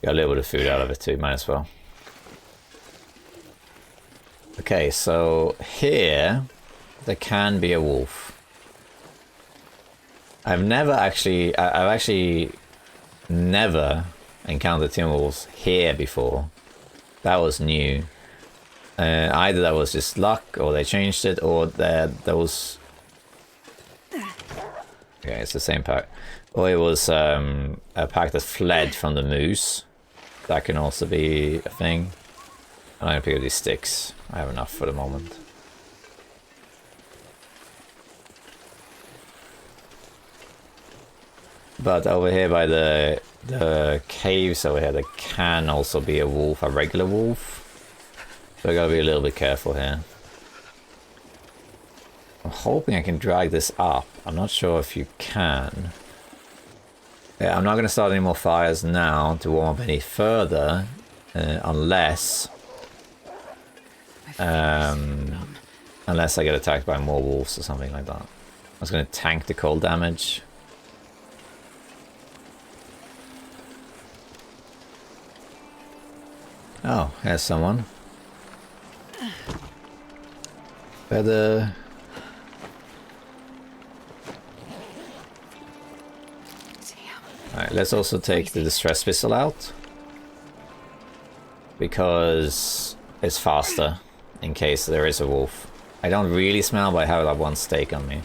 Got a little bit of food out of it too, might as well. Okay, so here there can be a wolf. I've actually never encountered Timberwolves here before. That was new. Either that was just luck, or they changed it, or there was... Okay, it's the same pack. Or it was a pack that fled from the moose. That can also be a thing. I'm gonna pick up these sticks. I have enough for the moment. But over here by the caves over here, there can also be a wolf, a regular wolf. So I gotta be a little bit careful here. I'm hoping I can drag this up. I'm not sure if you can. Yeah, I'm not gonna start any more fires now to warm up any further, unless I get attacked by more wolves or something like that. I was gonna tank the cold damage. Oh, here's someone. Better. Alright, let's also take the distress pistol out. Because it's faster in case there is a wolf. I don't really smell, but I have that 1 steak on me.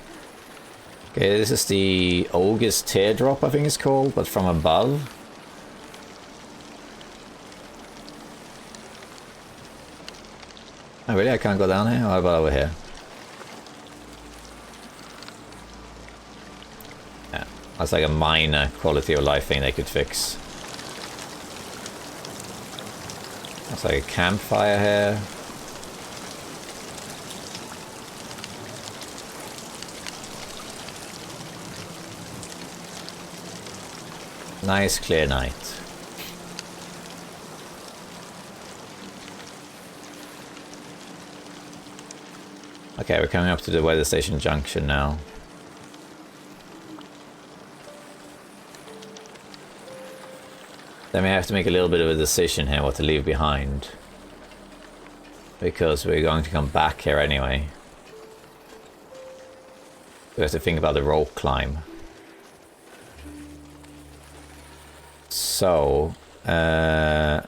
Okay, this is the Ogre's Teardrop, I think it's called, but from above. Oh really? I can't go down here? How about over here? Yeah, that's like a minor quality of life thing they could fix. That's like a campfire here. Nice clear night. Okay, we're coming up to the weather station junction now. Then we have to make a little bit of a decision here what to leave behind. Because we're going to come back here anyway. We have to think about the rope climb. So, You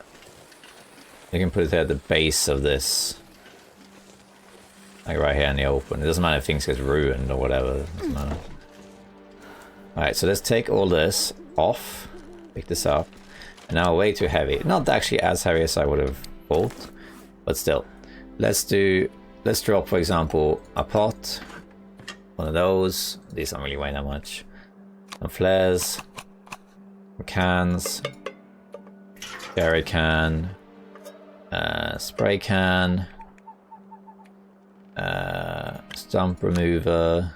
can put it at the base of this. Like right here in the open. It doesn't matter if things get ruined or whatever. It doesn't matter. Alright, so let's take all this off. Pick this up. And now way too heavy. Not actually as heavy as I would have thought. But still. Let's drop, for example, a pot. One of those. These don't really weigh that much. Some flares. Some cans. Jerry can. Spray can. Stump remover.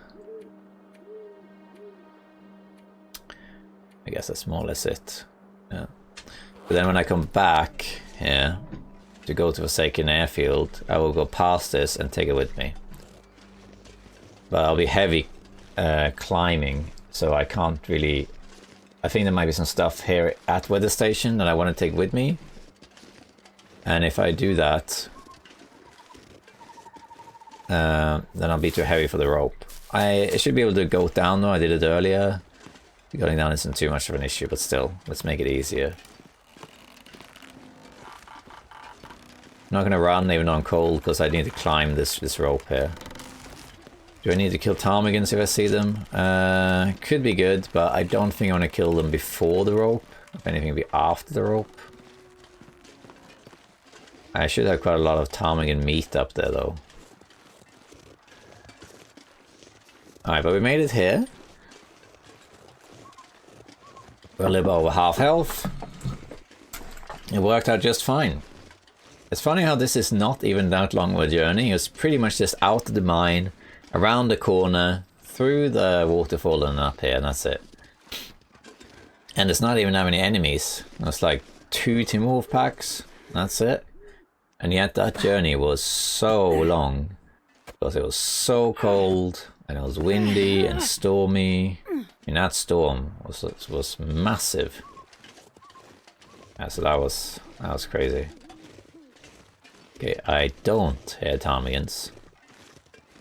I guess that's more or less it. Yeah. But then when I come back here to go to Forsaken Airfield, I will go past this and take it with me. But I'll be heavy climbing, so I can't really... I think there might be some stuff here at Weather Station that I want to take with me. And if I do that, then I'll be too heavy for the rope. I should be able to go down though, I did it earlier. Going down isn't too much of an issue, but still, let's make it easier. I'm not going to run even though I'm cold, because I need to climb this rope here. Do I need to kill ptarmigans if I see them? Could be good, but I don't think I want to kill them before the rope. If anything, it'll be after the rope. I should have quite a lot of ptarmigan meat up there, though. Alright, but we made it here. We're a little bit over half health. It worked out just fine. It's funny how this is not even that long of a journey. It's pretty much just out of the mine, around the corner, through the waterfall and up here, and that's it. And it's not even that many enemies. It's like 2 Timberwolf packs. That's it. And yet that journey was so long. Because it was so cold, and it was windy and stormy. And that storm was massive. Yeah, so that was crazy. Okay, I don't hear ptarmigans.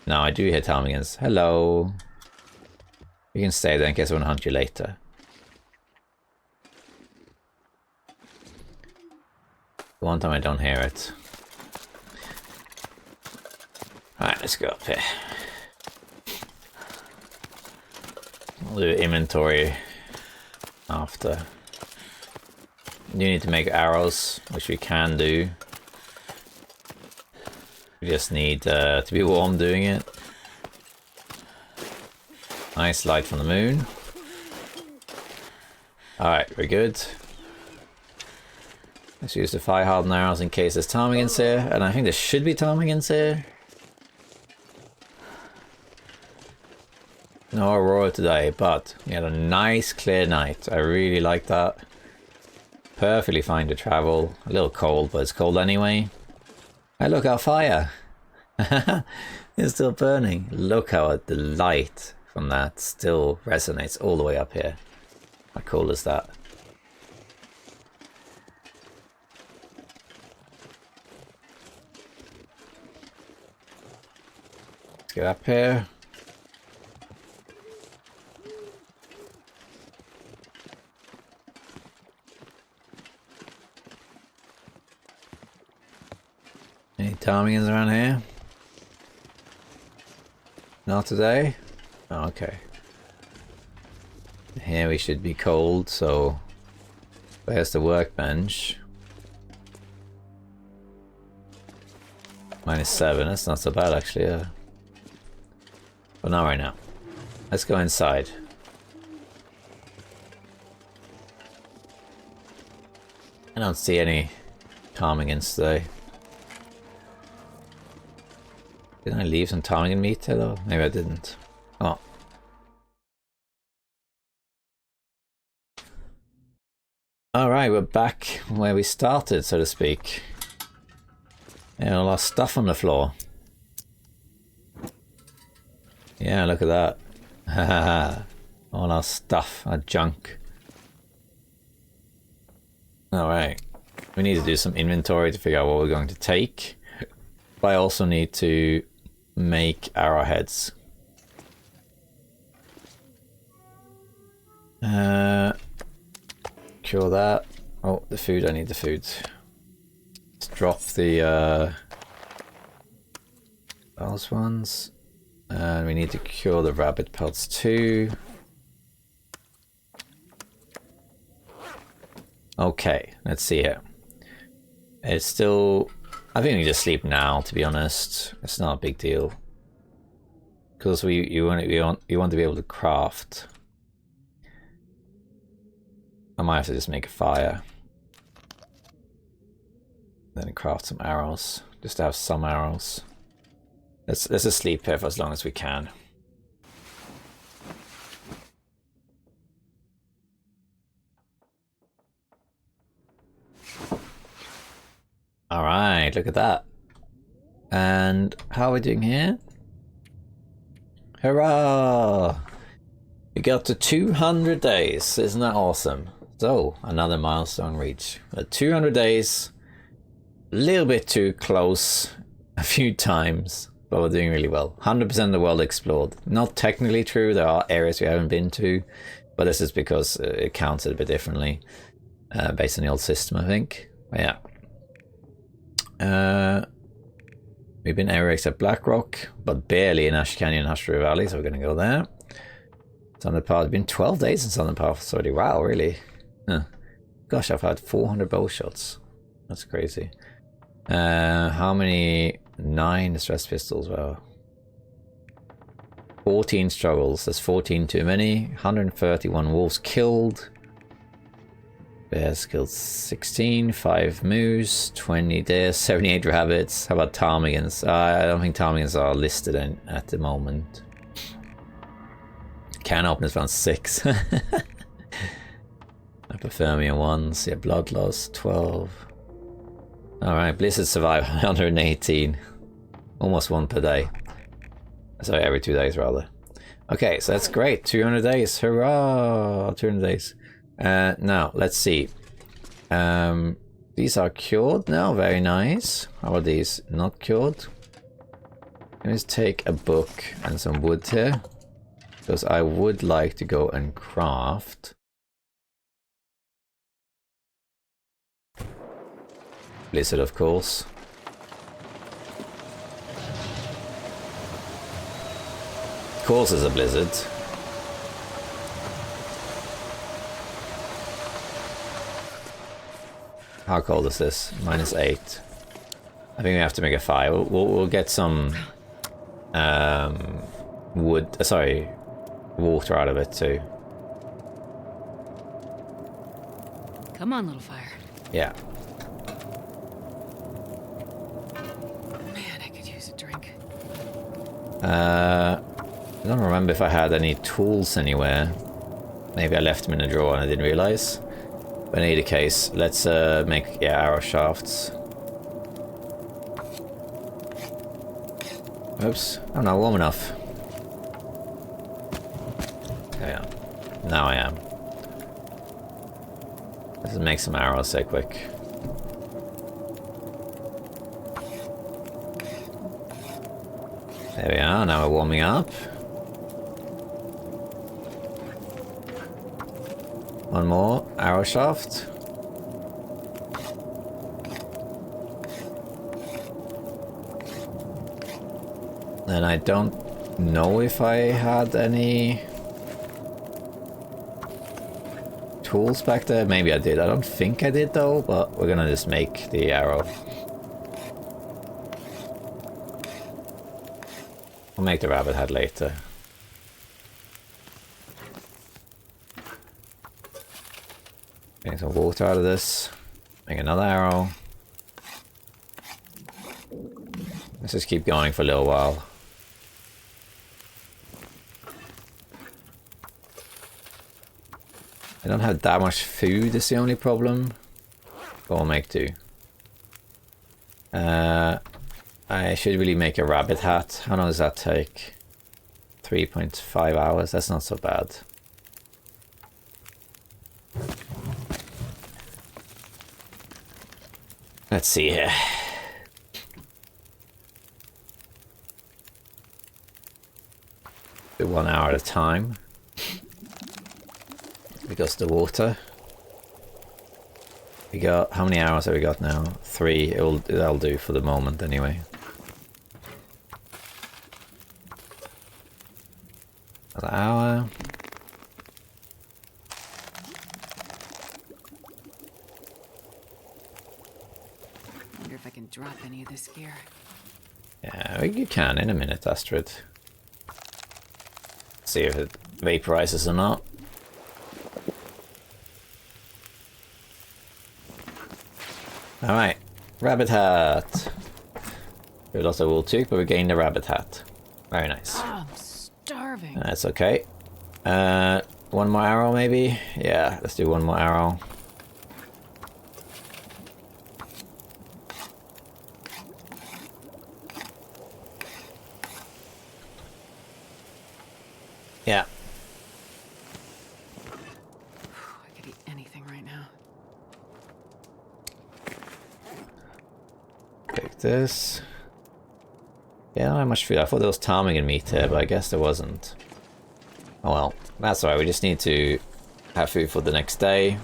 No, I do hear ptarmigans. Hello. You can stay there in case I want to hunt you later. The one time I don't hear it. Alright, let's go up here. We'll do inventory after. You need to make arrows, which we can do. We just need to be warm doing it. Nice light from the moon. Alright, we're good. Let's use the fire hardened arrows in case there's ptarmigans here, and I think there should be ptarmigans here. No aurora today, but we had a nice clear night. I really like that. Perfectly fine to travel. A little cold, but it's cold anyway. Hey, look, our fire! It's still burning. Look how the light from that still resonates all the way up here. How cool is that? Let's get up here. Any ptarmigans around here? Not today? Oh, okay. Here we should be cold, so there's the workbench. -7, that's not so bad actually, yeah. But not right now. Let's go inside. I don't see any ptarmigans today. Didn't I leave some ptarmigan meat here though? Maybe I didn't. Oh. Alright, we're back where we started, so to speak. Yeah, all our stuff on the floor. Yeah, look at that. Haha. All our stuff, our junk. Alright. We need to do some inventory to figure out what we're going to take. But I also need to make arrowheads. Cure that. Oh, the food, I need the food. Let's drop the those ones. And we need to cure the rabbit pelts too. Okay, let's see here. It's still... I think we just sleep now, to be honest. It's not a big deal. Because you want to be able to craft. I might have to just make a fire. Then craft some arrows. Just to have some arrows. Let's just sleep here for as long as we can. Alright, look at that. And how are we doing here? Hurrah! We got to 200 days. Isn't that awesome? So, another milestone reached. 200 days. A little bit too close a few times, but we're doing really well. 100% of the world explored. Not technically true, there are areas we haven't been to, but this is because it counted a bit differently based on the old system, I think. But yeah. We've been everywhere except Blackrock, but barely in Ash Canyon and Hush River Valley, so we're going to go there. Sundered Pass. It's been 12 days in Sundered Pass already. Wow, really? Huh. Gosh, I've had 400 bow shots. That's crazy. How many? 9 distress pistols. Wow. 14 struggles. That's 14 too many. 131 wolves killed. Bears killed 16. 5 moose. 20 deer. 78 rabbits. How about ptarmigans? I don't think ptarmigans are listed at the moment. Can openers found 6. Hypothermia 1s. Yeah, blood loss 12. Alright, blizzard survived 118. Almost 1 per day. Sorry, every 2 days rather. Okay, so that's great. 200 days. Hurrah! 200 days. Now, let's see. These are cured now. Very nice. How are these not cured? Let's take a book and some wood here. Because I would like to go and craft. Blizzard, of course. Of course it's a blizzard. How cold is this? -8. I think we have to make a fire. We'll get some wood. Sorry, water out of it too.
Come on, little fire.
Yeah.
Man, I could use a drink.
I don't remember if I had any tools anywhere. Maybe I left them in a drawer and I didn't realize. But in either case, let's make arrow shafts. Oops, I'm not warm enough. Yeah, now I am. Let's make some arrows so quick. There we are, now we're warming up. One more arrow shaft. And I don't know if I had any tools back there. Maybe I did. I don't think I did though, but we're gonna just make the arrow. We'll make the rabbit head later. Getting some water out of this. Make another arrow. Let's just keep going for a little while. I don't have that much food, is the only problem. But we'll make do. I should really make a rabbit hat. How long does that take? 3.5 hours. That's not so bad. Let's see here. Do 1 hour at a time. Because the water. We got, how many arrows have we got now? 3. That'll do for the moment anyway. Another hour.
Wonder if I can drop any of this gear.
Yeah, you can in a minute, Astrid. See if it vaporizes or not. Alright, rabbit hat. We lost a wool tooth, but we gained a rabbit hat. Very nice.
Oh, I'm starving.
That's okay. One more arrow maybe? Yeah, let's do one more arrow. Yeah.
I could eat anything right now.
Take this. Yeah, not much food. I thought there was ptarmigan meat here, but I guess there wasn't. Oh well, that's alright. We just need to have food for the next day.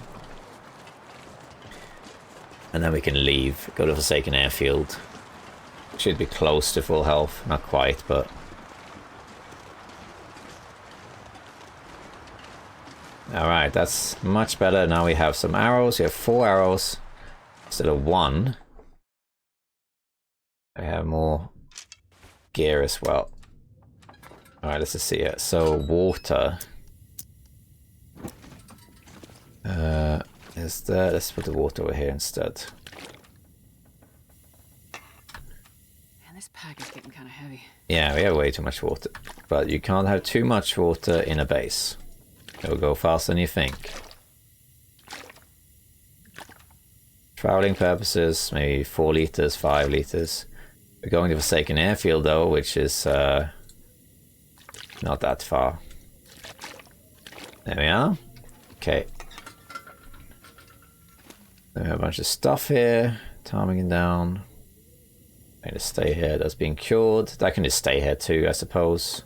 And then we can leave. Go to the Forsaken Airfield. Should be close to full health. Not quite, but... Alright, that's much better. Now we have some arrows. We have 4 arrows instead of 1. We have more gear as well. Alright, let's just see it. So, water. Is there... Let's put the water over here instead.
Man, this pack is getting kind of heavy.
Yeah, we have way too much water. But you can't have too much water in a base. It'll go faster than you think. Traveling purposes, maybe 4 liters, 5 liters. We're going to the Forsaken Airfield though, which is not that far. There we are. Okay. We have a bunch of stuff here. Ptarmigan down. Need to stay here. That's being cured. That can just stay here too, I suppose.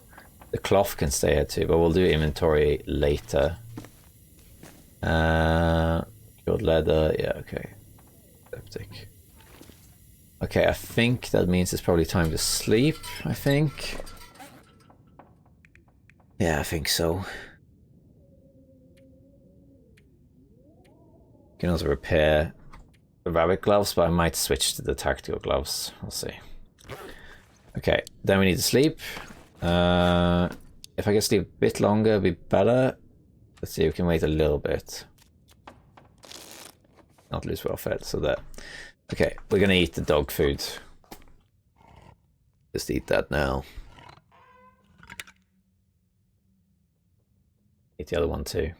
The cloth can stay here too, but we'll do inventory later. Cured leather. Yeah, okay. Septic. Okay, I think that means it's probably time to sleep, I think. Yeah, I think so. You can also repair the rabbit gloves, but I might switch to the tactical gloves. We'll see. Okay, then we need to sleep. If I can sleep a bit longer, it'd be better. Let's see if we can wait a little bit. Not lose well fed, so that. Okay, we're gonna eat the dog food. Just eat that now. Eat the other one too.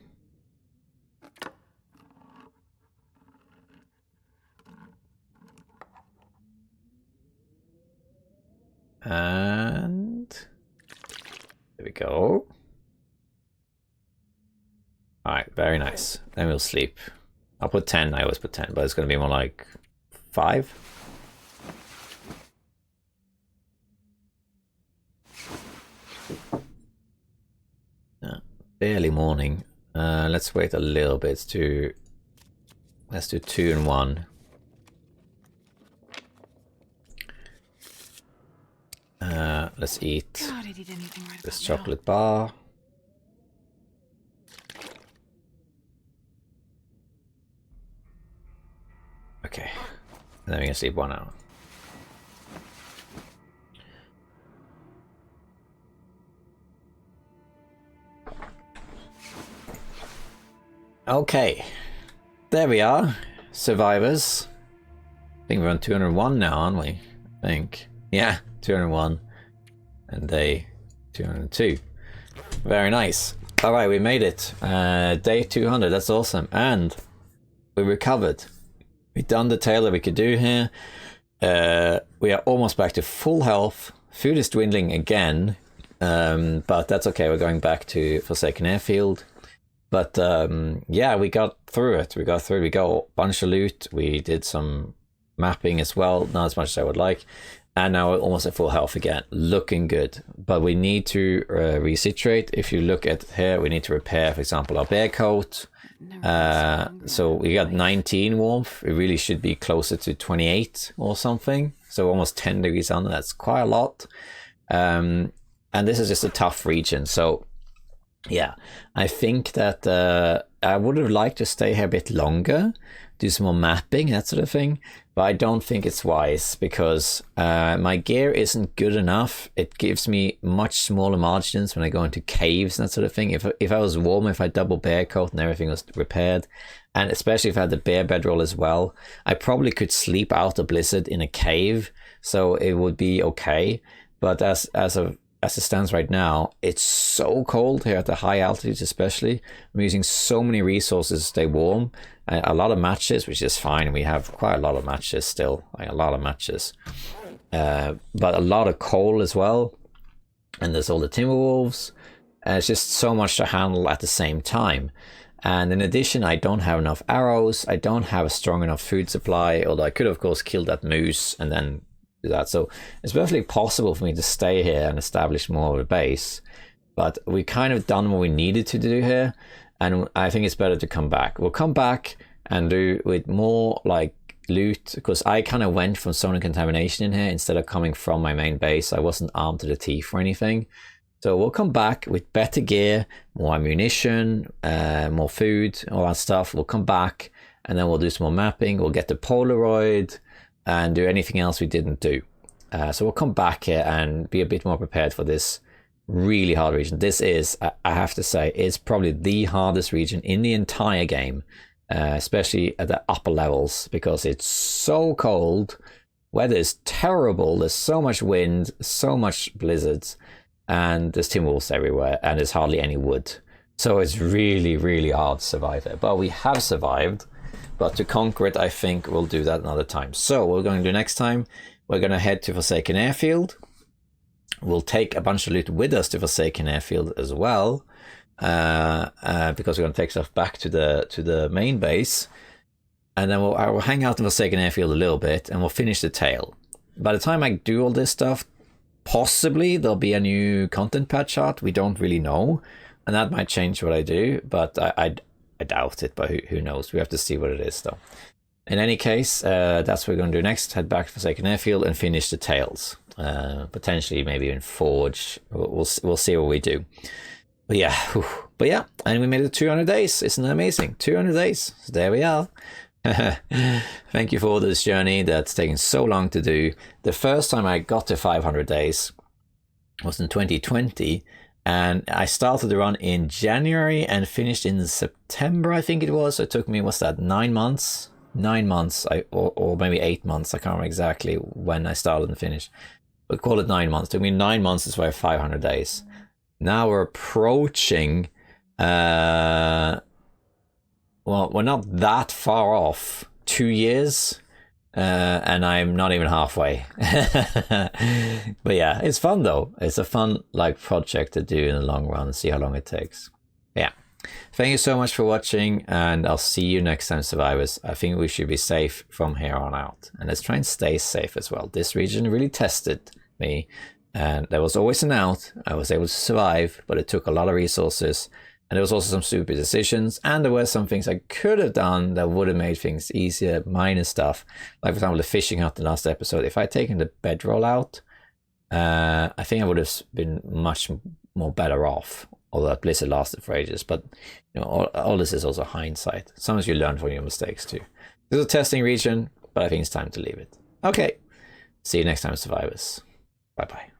And there we go. Alright, very nice. Then we'll sleep. I'll put 10, I always put 10, but it's gonna be more like 5. Barely morning. Let's wait a little bit to... Let's do 2 and 1. Let's eat
God, I'd eat anything right
this
about
chocolate bar. Okay, and then we can sleep 1 hour. Okay, there we are, survivors. I think we're on 201 now, aren't we? I think. Yeah, 201. And day 202. Very nice. Alright, we made it. Day 200, that's awesome. And we recovered. We've done the tail that we could do here. We are almost back to full health. Food is dwindling again. But that's okay, we're going back to Forsaken Airfield. But yeah, we got through it. We got a bunch of loot. We did some mapping as well, not as much as I would like. And now we're almost at full health again, looking good. But we need to resituate. If you look at here, we need to repair, for example, our bear coat. So we got 19 warmth. It really should be closer to 28 or something. So almost 10 degrees under. That's quite a lot. And this is just a tough region. So yeah, I think that I would have liked to stay here a bit longer, do some more mapping, that sort of thing. But I don't think it's wise because my gear isn't good enough. It gives me much smaller margins when I go into caves and that sort of thing. If I was warm, if I double bear coat and everything was repaired, and especially if I had the bear bedroll as well, I probably could sleep out a blizzard in a cave, so it would be okay. But as it stands right now, it's so cold here at the high altitudes especially. I'm using so many resources to stay warm. A lot of matches, which is fine. We have quite a lot of matches still, like a lot of matches. But a lot of coal as well. And there's all the Timberwolves. It's just so much to handle at the same time. And in addition, I don't have enough arrows. I don't have a strong enough food supply, although I could, of course, kill that moose and then do that. So it's perfectly possible for me to stay here and establish more of a base. But we kind of done what we needed to do here. And I think it's better to come back. We'll come back and do with more like loot, because I kind of went from zone of contamination in here instead of coming from my main base. I wasn't armed to the teeth or anything. So we'll come back with better gear, more ammunition, more food, all that stuff. We'll come back and then we'll do some more mapping. We'll get the Polaroid and do anything else we didn't do. So we'll come back here and be a bit more prepared for this really hard region. This is, I have to say, is probably the hardest region in the entire game, especially at the upper levels, because it's so cold, weather is terrible, there's so much wind, so much blizzards, and there's Timberwolves everywhere, and there's hardly any wood. So it's really, really hard to survive there. But we have survived, but to conquer it, I think we'll do that another time. So what we're going to do next time, we're going to head to Forsaken Airfield. We'll take a bunch of loot with us to Forsaken Airfield as well, because we're going to take stuff back to the main base, and then I will hang out in Forsaken Airfield a little bit, and we'll finish the tale. By the time I do all this stuff, possibly there'll be a new content patch out. We don't really know, and that might change what I do, but I doubt it. But who knows? We have to see what it is, though. In any case, that's what we're going to do next. Head back to Forsaken Airfield and finish the tales. Potentially maybe even forge. We'll see what we do. But yeah, and we made it 200 days. Isn't that amazing? 200 days. So there we are. Thank you for all this journey that's taken so long to do. The first time I got to 500 days was in 2020, and I started the run in January and finished in September, I think it was. So it took me, what's that, 9 months? 9 months, or maybe 8 months. I can't remember exactly when I started and finished. But call it 9 months. It took me 9 months to survive 500 days. Now we're approaching, well, we're not that far off, 2 years, and I'm not even halfway. But yeah, it's fun though. It's a fun project to do in the long run, see how long it takes. Yeah. Thank you so much for watching, and I'll see you next time, survivors. I think we should be safe from here on out, and let's try and stay safe as well. This region really tested me, and there was always an out. I was able to survive, but it took a lot of resources, and there was also some stupid decisions, and there were some things I could have done that would have made things easier, minor stuff, like for example the fishing hut in the last episode. If I'd taken the bedroll out, I think I would have been much more better off, although that blizzard lasted for ages. But you know, all this is also hindsight. Sometimes you learn from your mistakes too. This is a testing region, but I think it's time to leave it. Okay, see you next time, survivors. Bye bye.